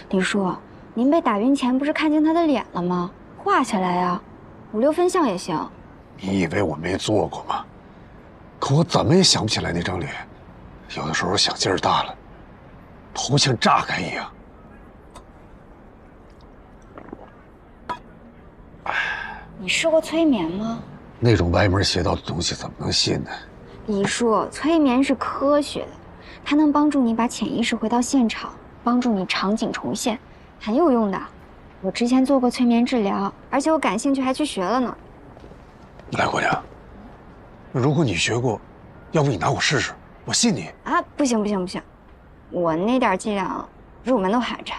李叔，您被打晕前不是看清他的脸了吗？画下来啊，5、6分像也行。你以为我没做过吗？可我怎么也想不起来那张脸。有的时候想劲儿大了，头像炸开一样。你试过催眠吗？那种歪门邪道的东西怎么能信呢？李叔，催眠是科学的，它能帮助你把潜意识回到现场，帮助你场景重现，很有用的。我之前做过催眠治疗，而且我感兴趣还去学了呢。来姑娘，如果你学过，要不你拿我试试，我信你。啊，不行不行不行，我那点伎俩入门都寒碜。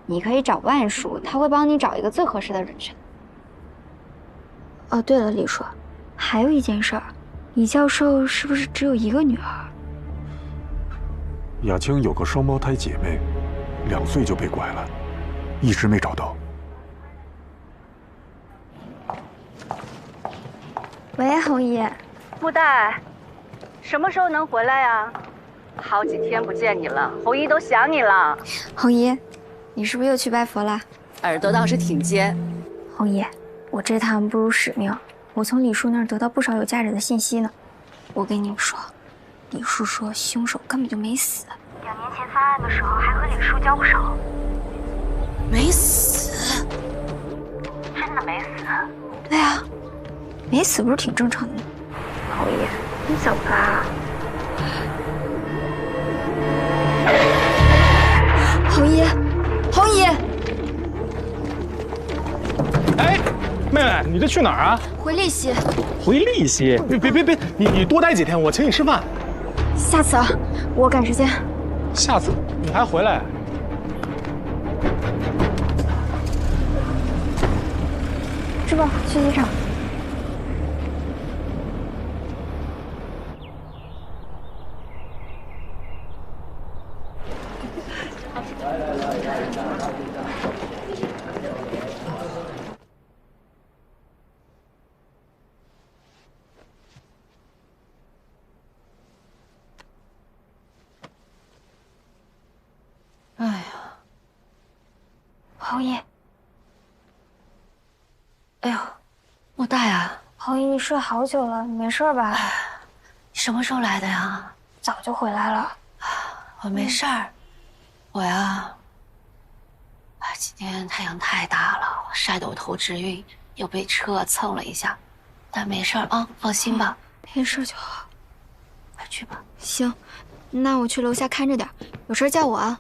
你可以找万叔，他会帮你找一个最合适的人选。哦，对了，李叔，还有一件事儿，李教授是不是只有一个女儿？雅青有个双胞胎姐妹，2岁就被拐了，一直没找到。喂，红姨。木代，什么时候能回来呀？好几天不见你了，红姨都想你了。红姨，你是不是又去拜佛了？耳朵倒是挺尖。红姨，我这趟不辱使命，我从李叔那儿得到不少有价值的信息呢。我跟你们说，李叔说凶手根本就没死，2年前犯案的时候还和李叔交过手。没死？真的没死？对啊，没死不是挺正常的吗？红姨，你怎么了？红姨，红姨。哎，妹妹，你这去哪儿啊？回利息。回利息？别，你多待几天，我请你吃饭。下次啊，我赶时间。下次你还回来？是吧？去机场。哎呀，红姨，哎呦，莫大呀！红姨，你睡好久了，你没事吧？你什么时候来的呀？早就回来了。我没事儿，我呀，今天太阳太大了，晒得我头直晕，又被车蹭了一下，但没事儿啊，放心吧。没事就好。快去吧。行，那我去楼下看着点，有事叫我啊。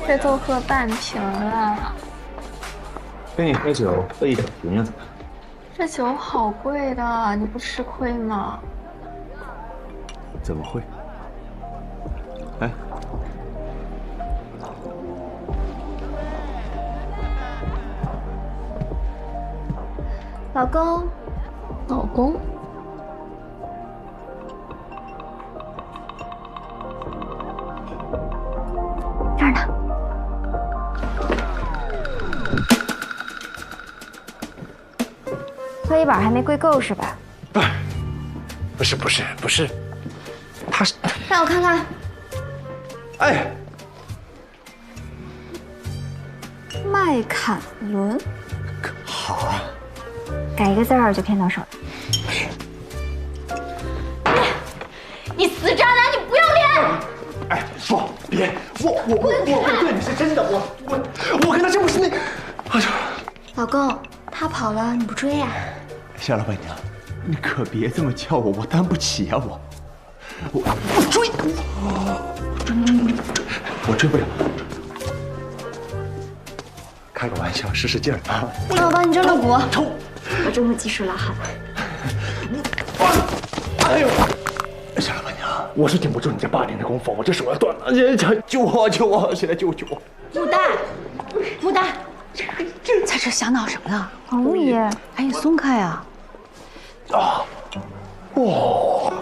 这都喝半瓶了。跟你喝酒喝1整瓶又怎么样？这酒好贵的，你不吃亏吗？怎么会？哎，老公，老公。这儿呢。喝一碗还没跪够是吧？不是，他是。让我看看。哎，麦坎伦。好啊。改一个字儿就骗到手了。你死渣男，你不要脸！哎，不，别，我对你是真的，我跟他真不是那。哎呦，老公，他跑了，你不追呀？夏老板娘，你可别这么叫我，我担不起啊！我追，我追不了。开个玩笑，使使劲儿啊！那我帮你蒸蒸骨。我这么技术老好。哎呦，夏老板娘，我是顶不住你这8年的功夫，我这手要断了！救我！救我！谁来救我！牡丹，牡丹，在这想恼什么呢？红爷，赶紧松开啊！啊！哇！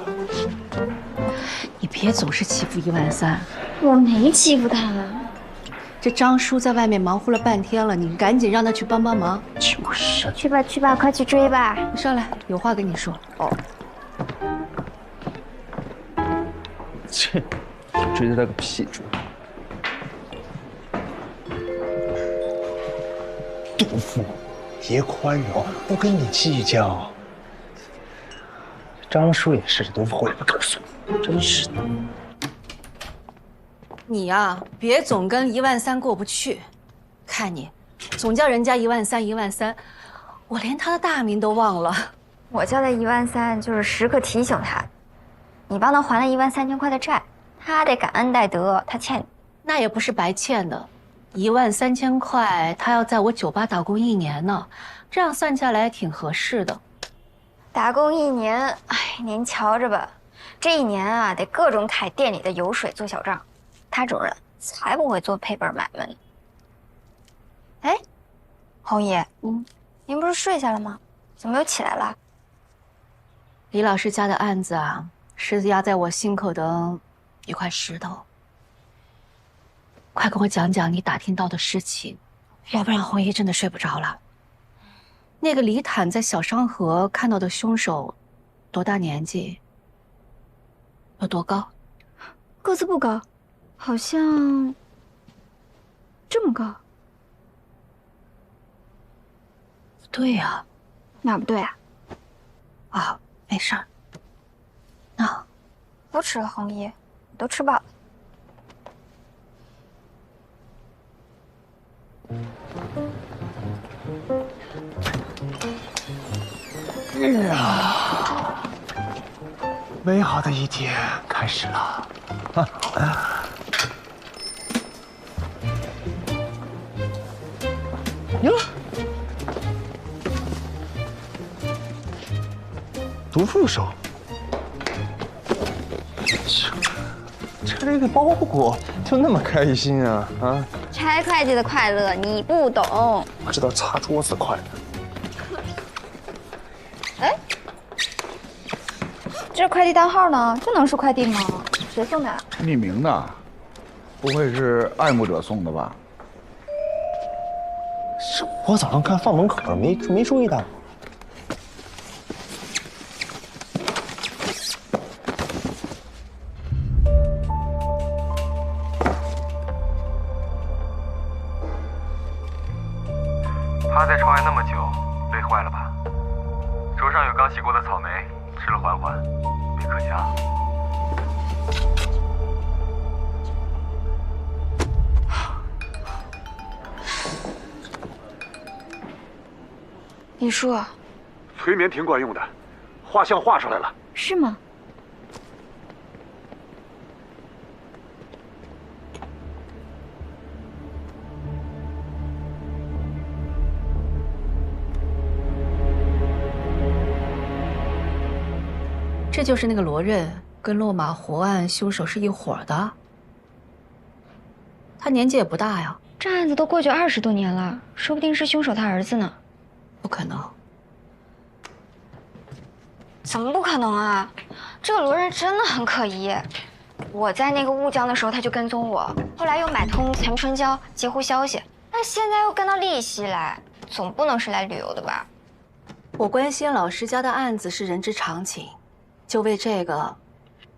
你别总是欺负13000。我没欺负他。这张叔在外面忙活了半天了，你赶紧让他去帮忙。就是。去吧去吧，快去追吧！你上来，有话跟你说。哦。切，追他个屁追！杜甫，别宽容，不跟你计较。张叔也是，都回来不告诉你，真是的。你呀，别总跟13000过不去。看你，总叫人家13000，我连他的大名都忘了。我叫他13000，就是时刻提醒他。你帮他还了13000块的债，他得感恩戴德，他欠你。那也不是白欠的，13000块，他要在我酒吧打工1年呢，这样算下来挺合适的。打工1年，哎，您瞧着吧，这1年啊，得各种揩店里的油水做小账。他这种人才不会做赔本买卖呢。哎，红爷，您不是睡下了吗？怎么又起来了？李老师家的案子啊，是压在我心口的一块石头。快跟我讲讲你打听到的事情，要不然红姨真的睡不着了。那个李坦在小商河看到的凶手，多大年纪？有多高？个子不高，好像这么高。不对呀，哪不对啊？啊，没事儿。那不吃了，红姨，我都吃饱了。哎呀，美好的一天开始了。哟，毒副手，这个包裹就那么开心啊啊！拆会计的快乐你不懂，我知道擦桌子快乐。哎，这快递单号呢？这能是快递吗？谁送的？匿名的，不会是爱慕者送的吧？是我早上看放门口了，没注意到。趴在窗外那么久，累坏了吧？手上有刚洗过的草莓，吃了缓缓，别可香。李叔，催眠挺管用的，画像画出来了。是吗？这就是那个罗任，跟落马湖案凶手是一伙的。他年纪也不大呀，这案子都过去20多年了，说不定是凶手他儿子呢。不可能。怎么不可能啊？这个罗任真的很可疑。我在那个乌江的时候，他就跟踪我，后来又买通陈春娇截胡消息，那现在又跟到丽西来，总不能是来旅游的吧？我关心老师家的案子是人之常情，就为这个，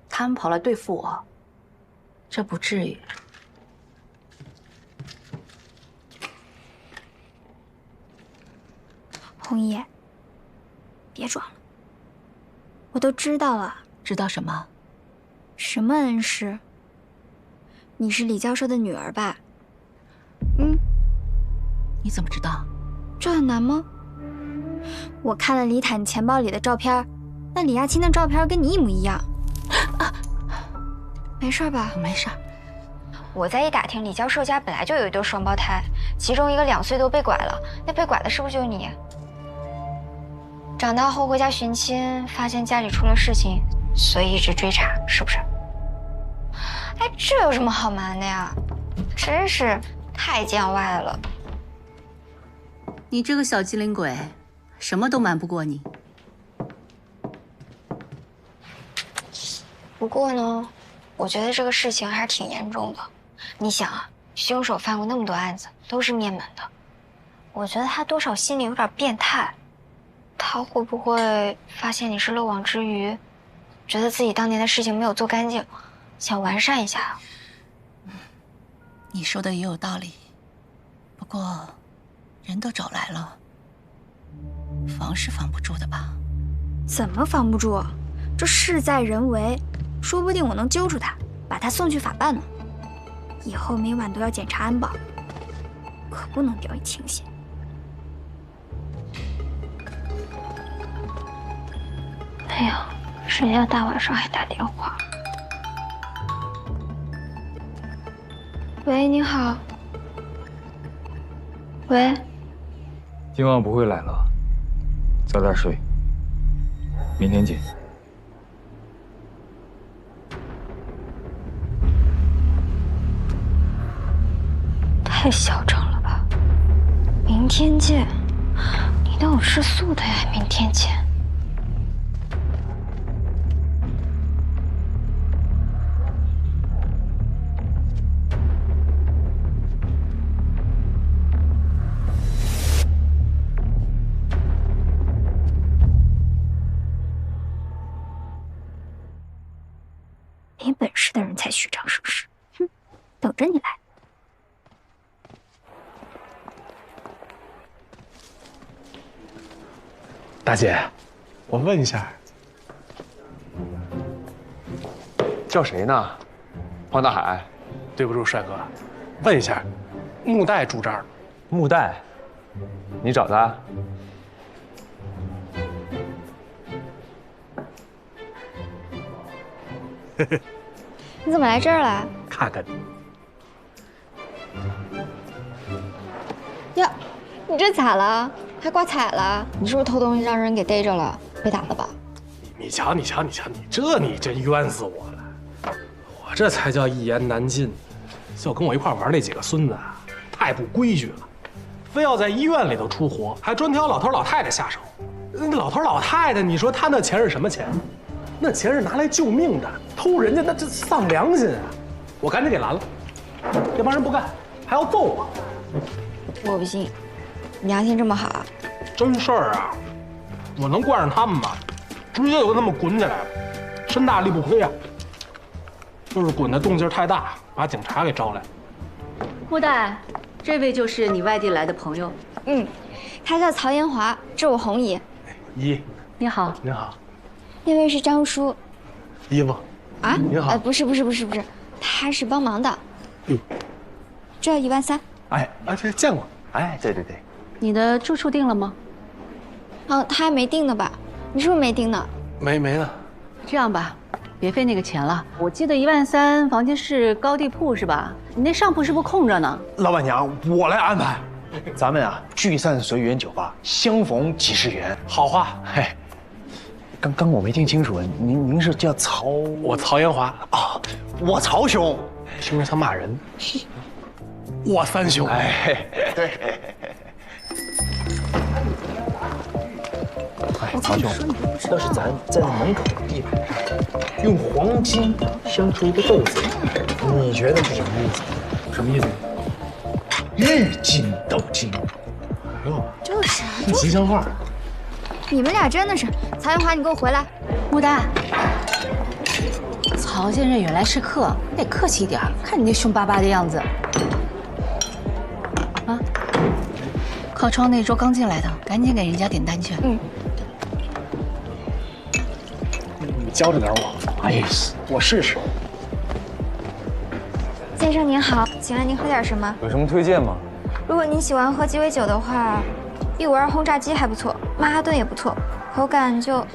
他们跑来对付我，这不至于。红姨，别装了，我都知道了。知道什么？什么恩师？你是李教授的女儿吧？你怎么知道？这很难吗？我看了李坦钱包里的照片，那李亚青的照片跟你一模一样。没事吧？没事。我再一打听，李教授家本来就有一对双胞胎，其中一个2岁都被拐了，那被拐的是不是就是你？长大后回家寻亲，发现家里出了事情，所以一直追查，是不是？哎，这有什么好瞒的呀？真是太见外了。你这个小机灵鬼，什么都瞒不过你。不过呢，我觉得这个事情还是挺严重的。你想啊，凶手犯过那么多案子，都是灭门的。我觉得他多少心里有点变态。他会不会发现你是漏网之鱼，觉得自己当年的事情没有做干净，想完善一下？你说的也有道理，不过人都找来了，防是防不住的吧？怎么防不住？这事在人为，说不定我能揪住他，把他送去法办呢。以后每晚都要检查安保，可不能掉以轻心。哎呀，谁呀？大晚上还打电话？喂，你好。喂。今晚不会来了，早点睡，明天见。太嚣张了吧！明天见，你当我吃素的呀？明天见。没本事的人才虚张声势，哼，等着你来。大姐，我问一下，叫谁呢？黄大海。对不住，帅哥，问一下，木代住这儿吗？木代，你找他？你怎么来这儿了？看看呀，你这咋了？还挂彩了？你是不是偷东西让人给逮着了？被打了吧？你瞧，你真冤死我了！我这才叫一言难尽。就跟我一块玩那几个孙子啊，太不规矩了，非要在医院里头出活，还专挑老头老太太下手。那老头老太太，你说他那钱是什么钱？那钱是拿来救命的，偷人家那这丧良心啊！我赶紧给拦了，这帮人不干，还要揍我。我不信，你良心这么好？真事儿啊，我能惯上他们吗？直接就跟他们滚起来了，身大力不亏啊！就是滚的动静太大，把警察给招来。木代，这位就是你外地来的朋友。他叫曹延华，这是我红姨。姨，你好。您好。那位是张叔。姨夫。啊？您好。不是，他是帮忙的。这13000。这见过。对。你的住处定了吗？他还没定呢吧？你是不是没定呢？没呢。这样吧，别费那个钱了。我记得13000房间是高地铺是吧？你那上铺是不是空着呢？老板娘，我来安排。咱们啊，聚散随缘酒吧，相逢即是缘。好话。刚我没听清楚，您是叫曹？我曹延华啊，我曹兄。听着他骂人。我三兄。对。曹兄，要是咱在门口地板上用黄金镶出一个豆子，你觉得是什么意思？什么意思？玉金斗金。就是啊，吉祥话。你们俩真的是，曹延华，你给我回来。木丹，曹先生远来是客，你得客气一点。看你那凶巴巴的样子。啊，靠窗那桌刚进来的，赶紧给人家点单去。你教着点我。不好意思，我试试。先生您好，请问您喝点什么？有什么推荐吗？如果您喜欢喝鸡尾酒的话，152轰炸机还不错，曼哈顿也不错，口感就……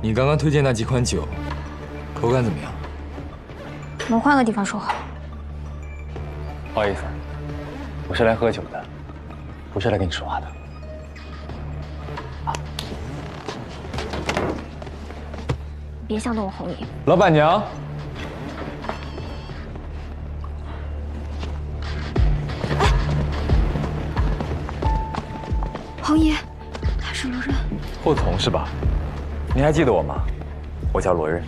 你刚刚推荐那几款酒，口感怎么样？我们换个地方说好。不好意思，我是来喝酒的，不是来跟你说话的。吧。别想动我红姨。老板娘。红姨，他是罗刃。霍童是吧？你还记得我吗？我叫罗刃。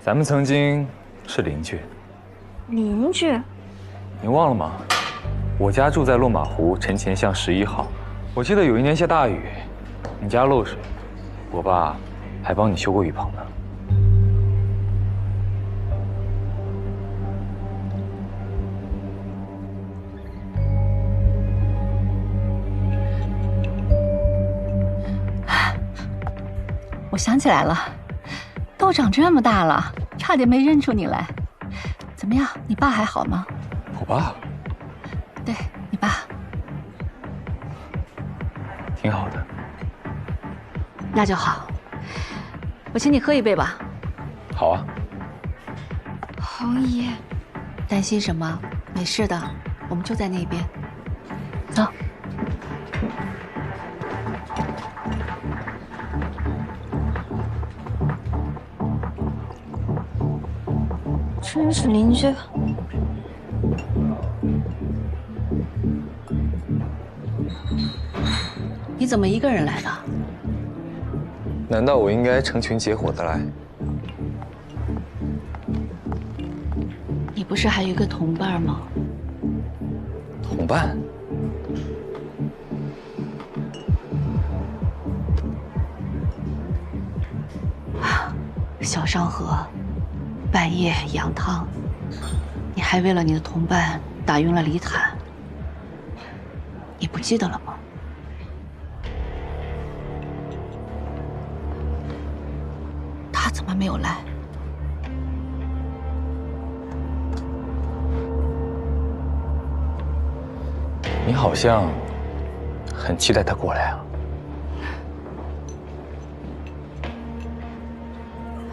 咱们曾经是邻居。邻居？你忘了吗？我家住在落马湖陈前巷11号。我记得有一年下大雨，你家漏水，我爸还帮你修过雨棚呢。我想起来了，都长这么大了，差点没认出你来。怎么样，你爸还好吗？我爸？对，你爸。挺好的。那就好，我请你喝一杯吧。好啊。红姨，担心什么？没事的，我们就在那边。走。真是邻居。你怎么一个人来的？难道我应该成群结伙的来？你不是还有一个同伴吗？同伴？小商河。半夜羊汤，你还为了你的同伴打晕了李坦，你不记得了吗？他怎么没有来？你好像很期待他过来啊。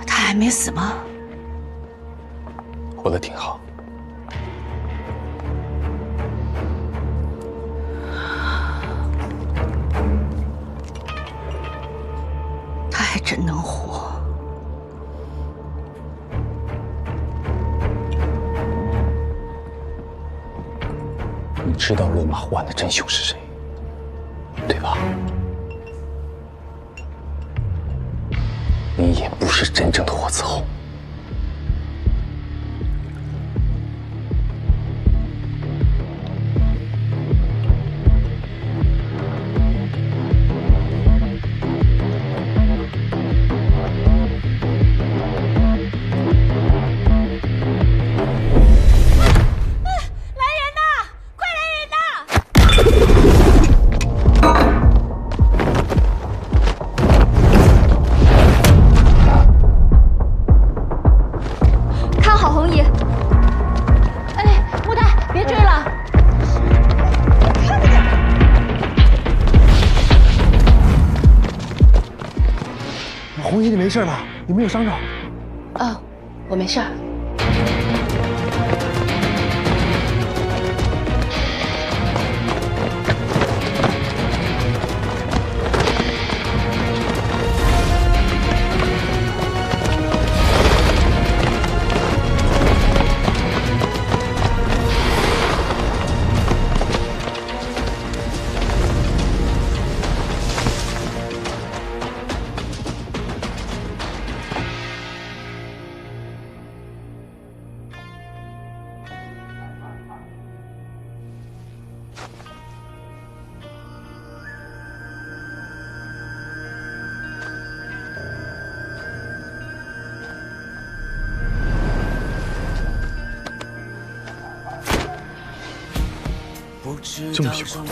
他还没死吗？活得挺好。他还真能活。你知道落马湖案的真凶是谁，对吧？你也不是真正的霍伺候。红姨，你没事吧？你没有伤着？哦，我没事儿。这么喜欢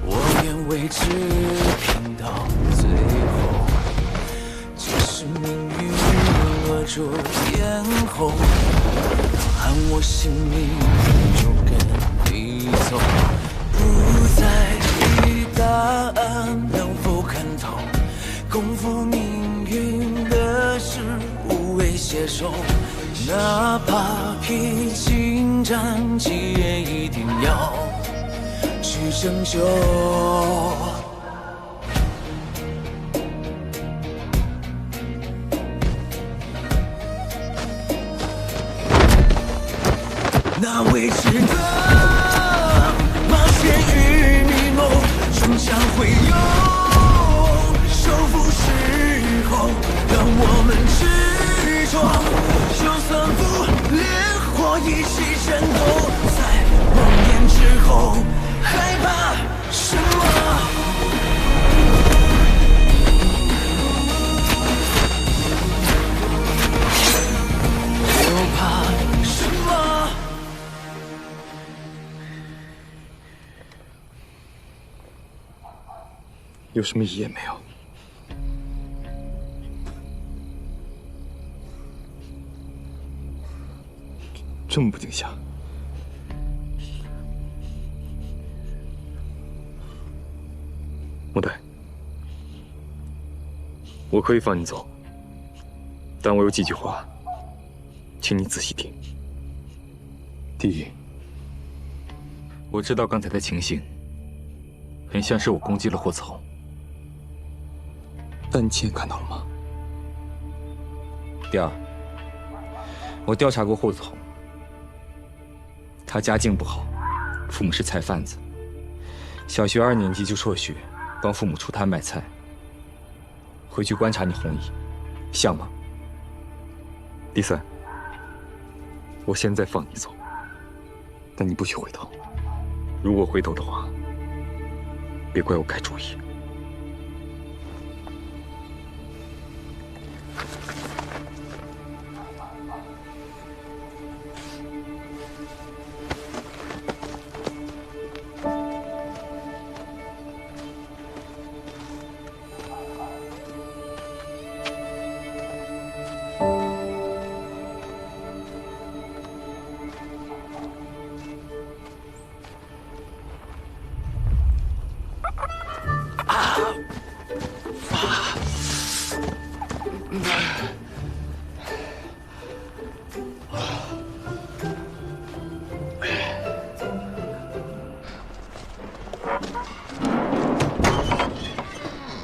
我愿为之拼到最后，即使命运扼住咽喉，喊我性命就跟你走，不在意答案能否看透，共赴命运的事无谓携手，哪怕披荆战绩也一定要去争修。那未知的冒险与迷梦，终将会有收复时候，让我们执着，就算不烈火一起战斗，在梦魇之后，害怕什么？又怕什么？有什么意义也没有。这么不惊吓，木代，我可以放你走，但我有几句话，请你仔细听。第一，我知道刚才的情形很像是我攻击了霍子红，但你亲眼看到了吗？第二，我调查过霍子红。他家境不好，父母是菜贩子，小学2年级就辍学，帮父母出摊卖菜。回去观察你红衣，像吗？第三，我现在放你走，但你不许回头。如果回头的话，别怪我改主意。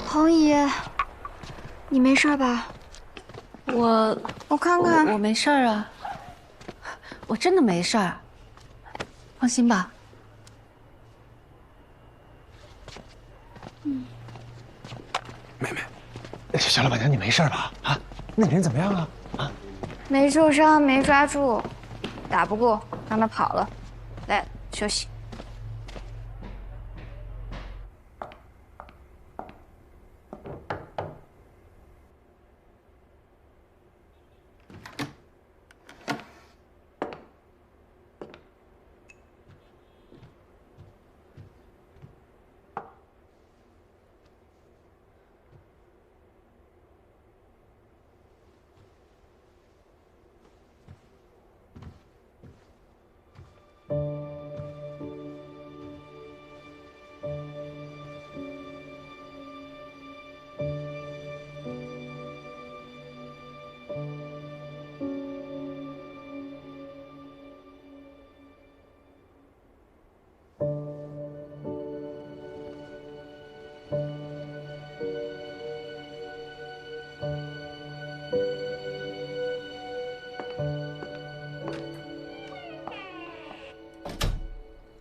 红姨，你没事吧？我看看，我没事啊，我真的没事儿，放心吧。妹妹，小老板娘，你没事吧？啊，那人怎么样啊？啊，没受伤，没抓住，打不过，让他跑了。来，休息。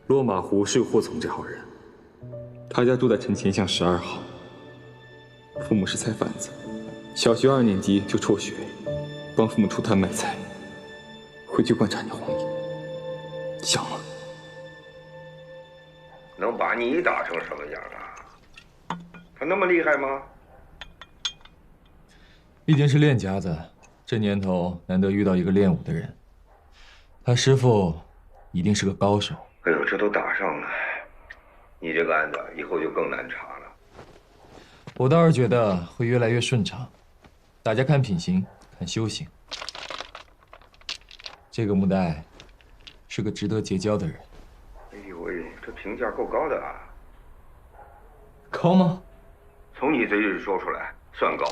落马湖是个霍从这号人，他家住在城前巷12号，父母是菜贩子，小学2年级就辍学，帮父母出摊卖菜。回去观察你红衣，像吗？能把你打成什么样啊？他那么厉害吗？毕竟是练家子，这年头难得遇到一个练武的人，他师傅一定是个高手。哎呦，这都打上了，你这个案子以后就更难查了。我倒是觉得会越来越顺畅，大家看品行，看修行。这个木代是个值得结交的人。哎呦喂，这评价够高的啊！高吗？从你嘴里说出来算高。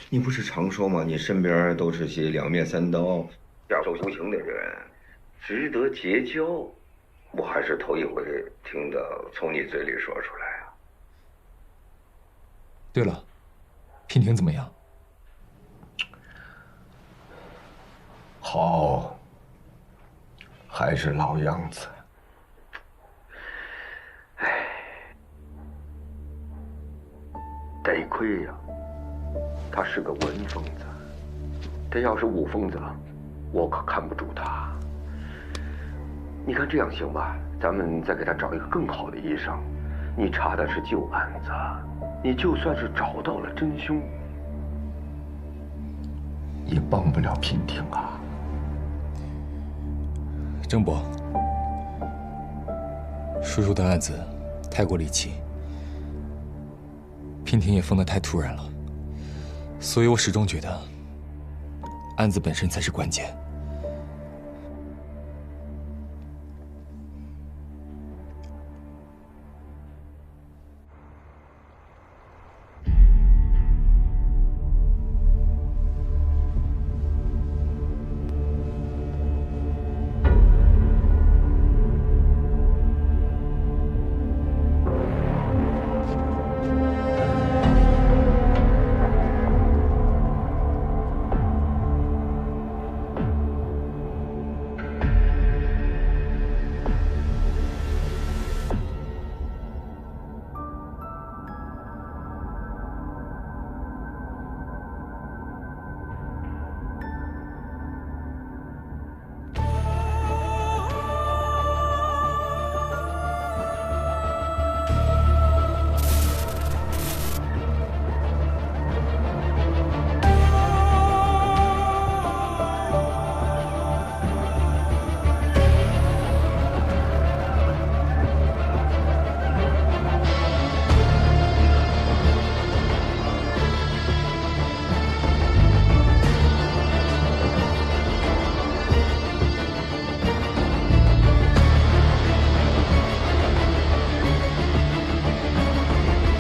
你不是常说吗？你身边都是些两面三刀、下手无情的人，值得结交，我还是头一回听到从你嘴里说出来啊。对了，娉婷怎么样？好，还是老样子。唉，得亏呀，他是个文疯子，他要是武疯子，我可看不住他。你看这样行吧？咱们再给他找一个更好的医生。你查的是旧案子，你就算是找到了真凶，也帮不了娉婷啊。郑伯，叔叔的案子太过离奇，娉婷也疯得太突然了，所以我始终觉得案子本身才是关键。